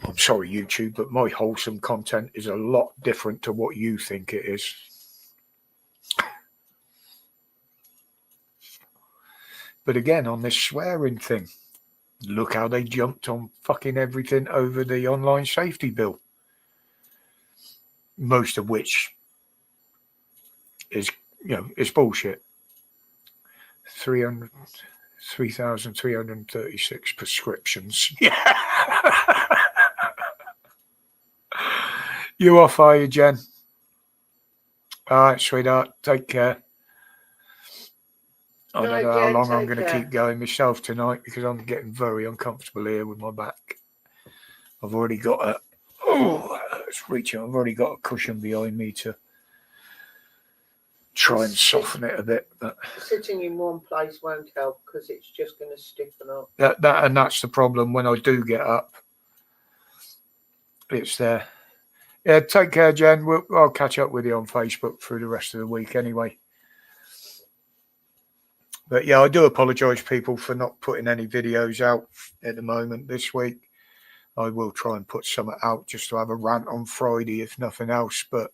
I'm sorry, YouTube, but my wholesome content is a lot different to what you think it is. But again, on this swearing thing, look how they jumped on fucking everything over the online safety bill. Most of which is, you know, it's bullshit. 3,336 prescriptions. Yeah. You off, are you, Jen? All right, sweetheart. Take care. I don't know how long I'm going to keep going myself tonight because I'm getting very uncomfortable here with my back. I've already got a... Oh, it's reaching. I've already got a cushion behind me to try and soften it a bit. But sitting in one place won't help because it's just going to stiffen up. That's the problem. When I do get up, it's there. Yeah, take care, Jen. I'll catch up with you on Facebook through the rest of the week anyway. But yeah, I do apologise, people, for not putting any videos out at the moment this week. I will try and put some out just to have a rant on Friday, if nothing else. But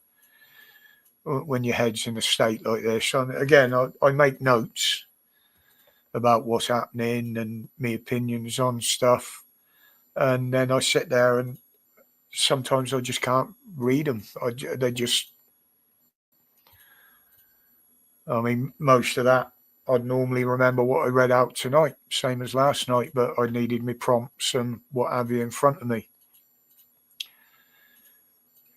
when your head's in a state like this, again, I make notes about what's happening and my opinions on stuff. And then I sit there and sometimes I just can't read them. I mean, most of that, I'd normally remember what I read out tonight, same as last night, but I needed my prompts and what have you in front of me.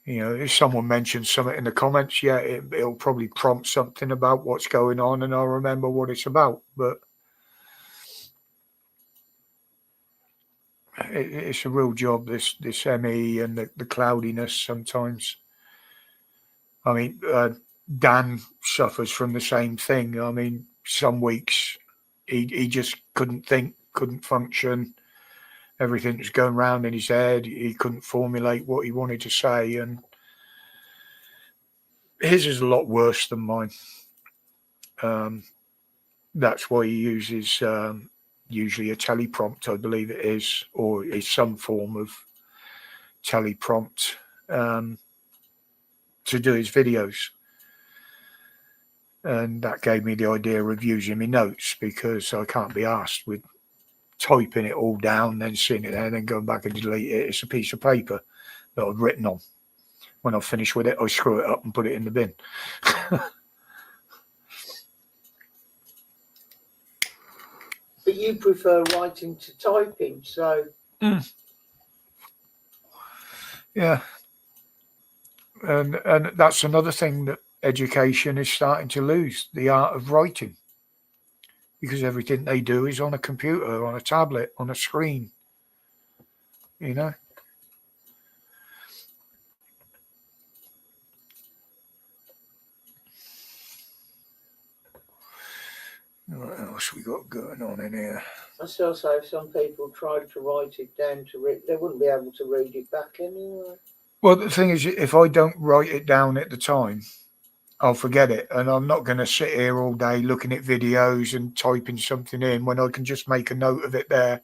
You know, if someone mentions something in the comments, yeah, it'll probably prompt something about what's going on and I'll remember what it's about. But it's a real job, this ME and the cloudiness sometimes. I mean, Dan suffers from the same thing. I mean, some weeks he just couldn't think, couldn't function. Everything was going round in his head. He couldn't formulate what he wanted to say. And his is a lot worse than mine. That's why he uses usually a teleprompt, I believe it is, or is some form of teleprompt to do his videos. And that gave me the idea of using my notes because I can't be asked with typing it all down, then seeing it there, and then going back and delete it. It's a piece of paper that I've written on. When I finish with it, I screw it up and put it in the bin. But you prefer writing to typing, so... Yeah. And that's another thing that education is starting to lose, the art of writing. Because everything they do is on a computer, on a tablet, on a screen. You know? What else we got going on in here? I still say if some people tried to write it down to read, they wouldn't be able to read it back anyway. Well, the thing is, if I don't write it down at the time, I'll forget it. And I'm not going to sit here all day looking at videos and typing something in when I can just make a note of it there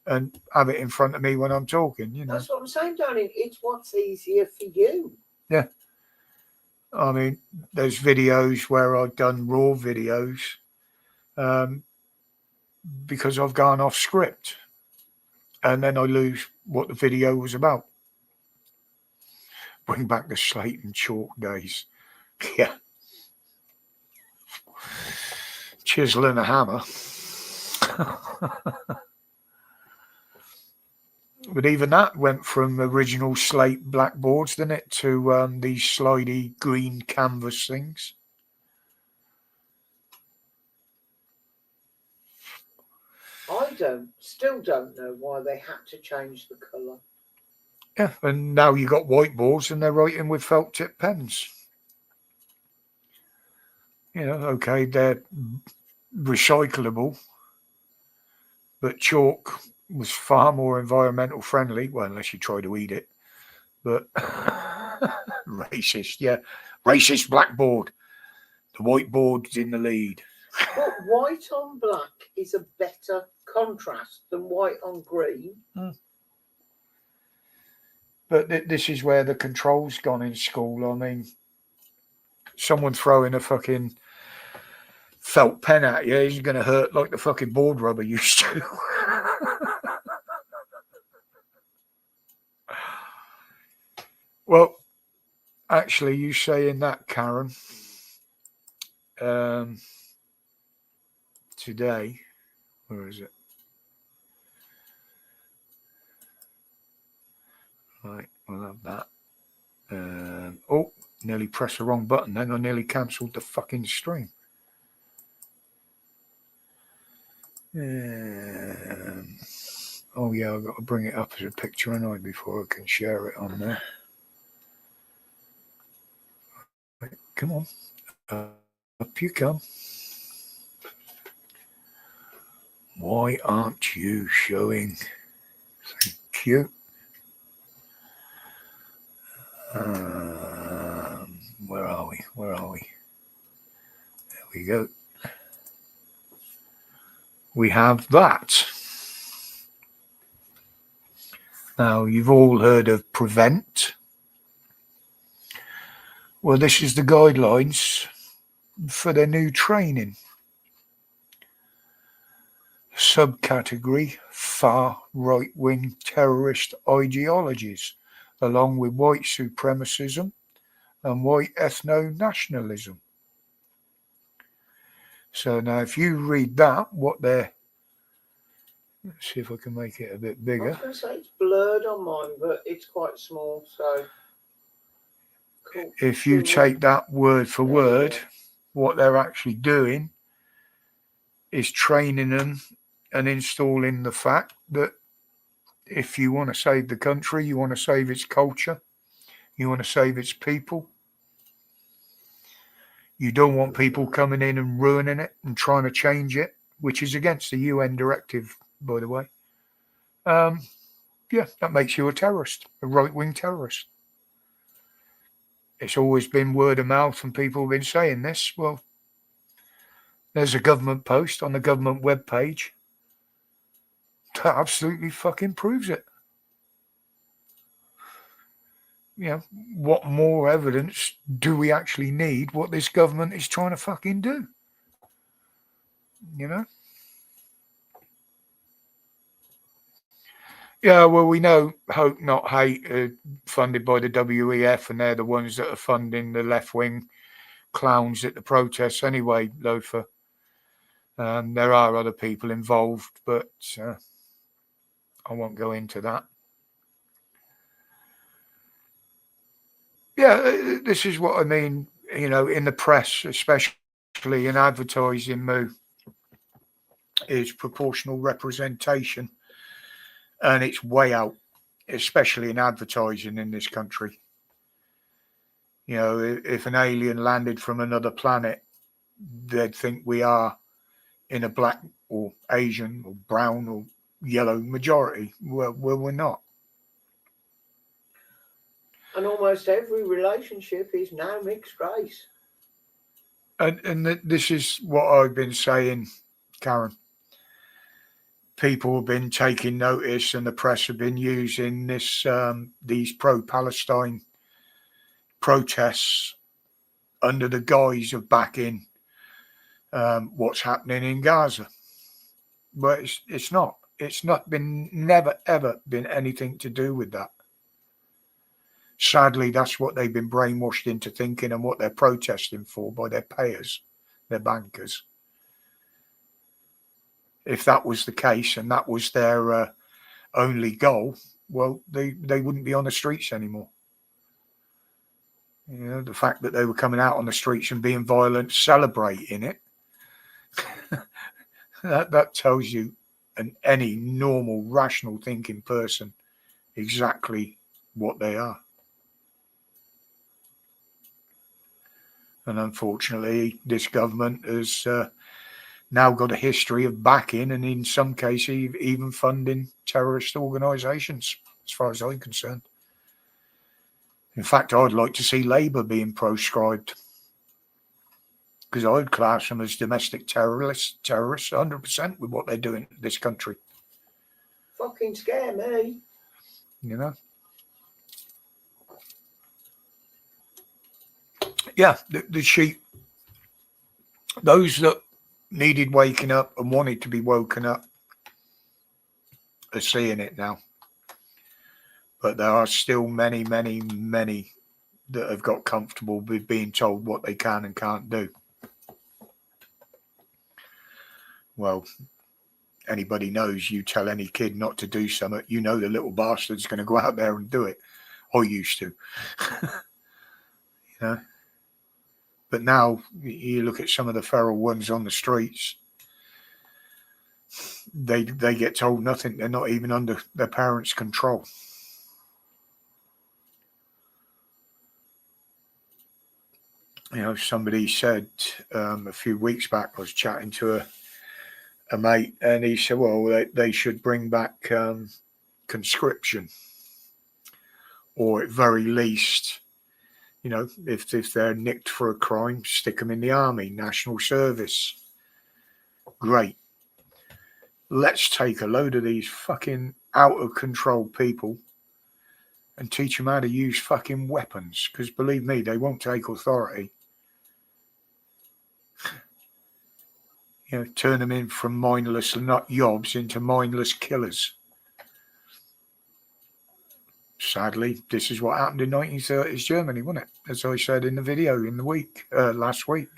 and have it in front of me when I'm talking, you know. That's what I'm saying, Danny. It's what's easier for you. Yeah. I mean, there's videos where I've done raw videos because I've gone off script and then I lose what the video was about. Bring back the slate and chalk days. Yeah. Chisel and a hammer. But even that went from original slate blackboards, didn't it, to these slidey green canvas things. still don't know why they had to change the colour. Yeah, and now you got whiteboards and they're writing with felt tip pens. You know, okay, they're recyclable, but chalk was far more environmental friendly. Well, unless you try to eat it. But racist, yeah. Racist blackboard. The whiteboard's in the lead. But white on black is a better contrast than white on green. But this is where the control's gone in school. I mean, someone throwing a fucking felt pen at you isn't going to hurt like the fucking board rubber used to. Well, actually, you saying that, Karen, today, where is it? Right, we'll have that. Oh, nearly pressed the wrong button. Then I nearly cancelled the fucking stream. Oh yeah, I've got to bring it up as a picture anyway before I can share it on there. Right, come on, up you come. Why aren't you showing? Thank you. Where are we? Where are we? There we go. We have that. Now, you've all heard of Prevent. Well, this is the guidelines for their new training. Subcategory, far right-wing terrorist ideologies, along with white supremacism and white ethno-nationalism. So now if you read that, what they're... Let's see if I can make it a bit bigger. I was going to say it's blurred on mine, but it's quite small, so... Cool. If you take that word for word, what they're actually doing is training them and installing the fact that if you want to save the country, you want to save its culture, you want to save its people, you don't want people coming in and ruining it and trying to change it, which is against the UN directive, by the way. Yeah, that makes you a terrorist, a right-wing terrorist. It's always been word of mouth and people have been saying this. Well, there's a government post on the government webpage that absolutely fucking proves it. You know, what more evidence do we actually need what this government is trying to fucking do? You know? Yeah, well, we know Hope Not Hate funded by the WEF, and they're the ones that are funding the left-wing clowns at the protests anyway, Loafer. There are other people involved, but I won't go into that. Yeah, this is what I mean, you know, in the press, especially in advertising, Moo, is proportional representation. And it's way out, especially in advertising in this country. You know, if an alien landed from another planet, they'd think we are in a black or Asian or brown or yellow majority. Well, we're not. And almost every relationship is now mixed race. And this is what I've been saying, Karen. People have been taking notice, and the press have been using this these pro-Palestine protests under the guise of backing what's happening in Gaza. But it's not. It's not been, never ever been anything to do with that. Sadly, that's what they've been brainwashed into thinking and what they're protesting for by their payers, their bankers. If that was the case and that was their only goal, well, they wouldn't be on the streets anymore. You know, the fact that they were coming out on the streets and being violent, celebrating it, that tells you any normal, rational thinking person exactly what they are. And unfortunately, this government has now got a history of backing and in some cases even funding terrorist organisations, as far as I'm concerned. In fact, I'd like to see Labour being proscribed, because I'd class them as domestic terrorists 100% with what they're doing in this country. Fucking scare me. You know? Yeah, the sheep, those that needed waking up and wanted to be woken up are seeing it now. But there are still many, many, many that have got comfortable with being told what they can and can't do. Well, anybody knows, you tell any kid not to do something, you know the little bastard's going to go out there and do it. I used to. You know? But now you look at some of the feral ones on the streets, they get told nothing. They're not even under their parents' control. You know, somebody said a few weeks back, I was chatting to a mate, and he said, well, they should bring back conscription, or at very least, you know, if they're nicked for a crime, stick them in the army, national service. Great. Let's take a load of these fucking out of control people and teach them how to use fucking weapons, because believe me, they won't take authority. You know, turn them in from mindless nut yobs into mindless killers. Sadly, this is what happened in 1930s Germany, wasn't it? As I said in the video in the week, last week.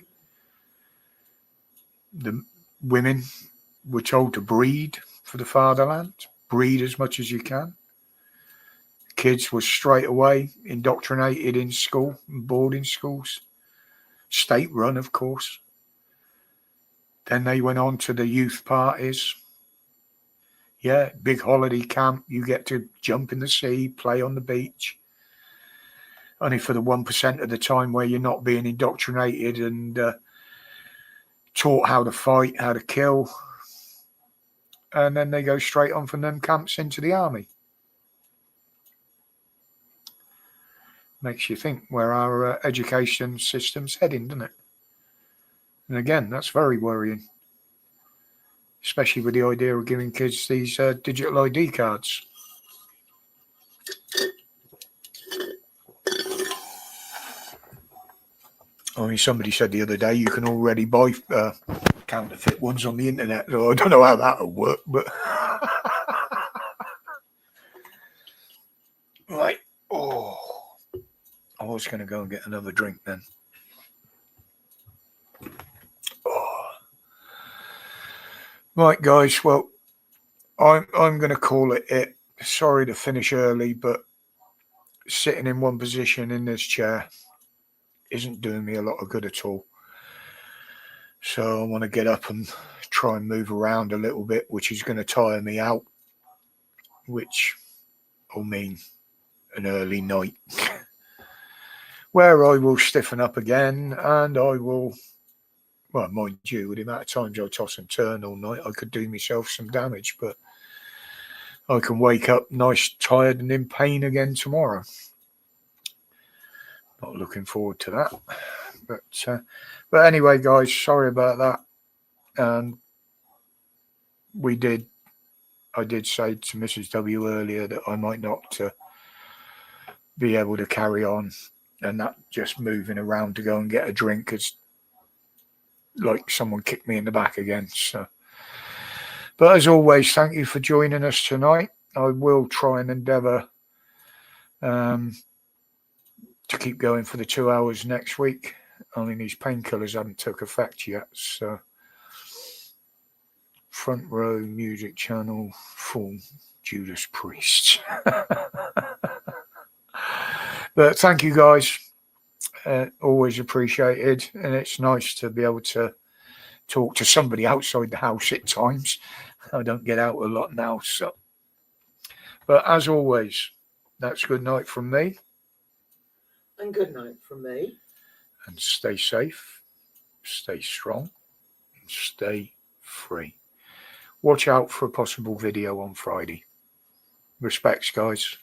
The women were told to breed for the fatherland, breed as much as you can. Kids were straight away indoctrinated in school, boarding schools, state run, of course. Then they went on to the youth parties. Yeah, big holiday camp. You get to jump in the sea, play on the beach. Only for the 1% of the time where you're not being indoctrinated and taught how to fight, how to kill. And then they go straight on from them camps into the army. Makes you think where our education system's heading, doesn't it? And again, that's very worrying. Especially with the idea of giving kids these digital ID cards. I mean, somebody said the other day you can already buy counterfeit ones on the internet. So I don't know how that will work, but... Right. Oh, I was going to go and get another drink then. Oh. Right, guys. Well, I'm going to call it. Sorry to finish early, but sitting in one position in this chair isn't doing me a lot of good at all. So I want to get up and try and move around a little bit, which is going to tire me out, which will mean an early night where I will stiffen up again, and I will, well, mind you, with the amount of times I toss and turn all night, I could do myself some damage, but I can wake up nice, tired and in pain again tomorrow. Not looking forward to that. But anyway, guys, sorry about that. And I did say to Mrs. W earlier that I might not be able to carry on, and that just moving around to go and get a drink is like someone kicked me in the back again. So, but as always, thank you for joining us tonight. I will try and endeavour to keep going for the 2 hours next week. I mean, these painkillers haven't took effect yet, so front row music channel full Judas Priest. But thank you, guys. Always appreciated, and it's nice to be able to talk to somebody outside the house at times. I don't get out a lot now. So, but as always, that's good night from me. And good night from me. And stay safe, stay strong, and stay free. Watch out for a possible video on Friday. Respects, guys.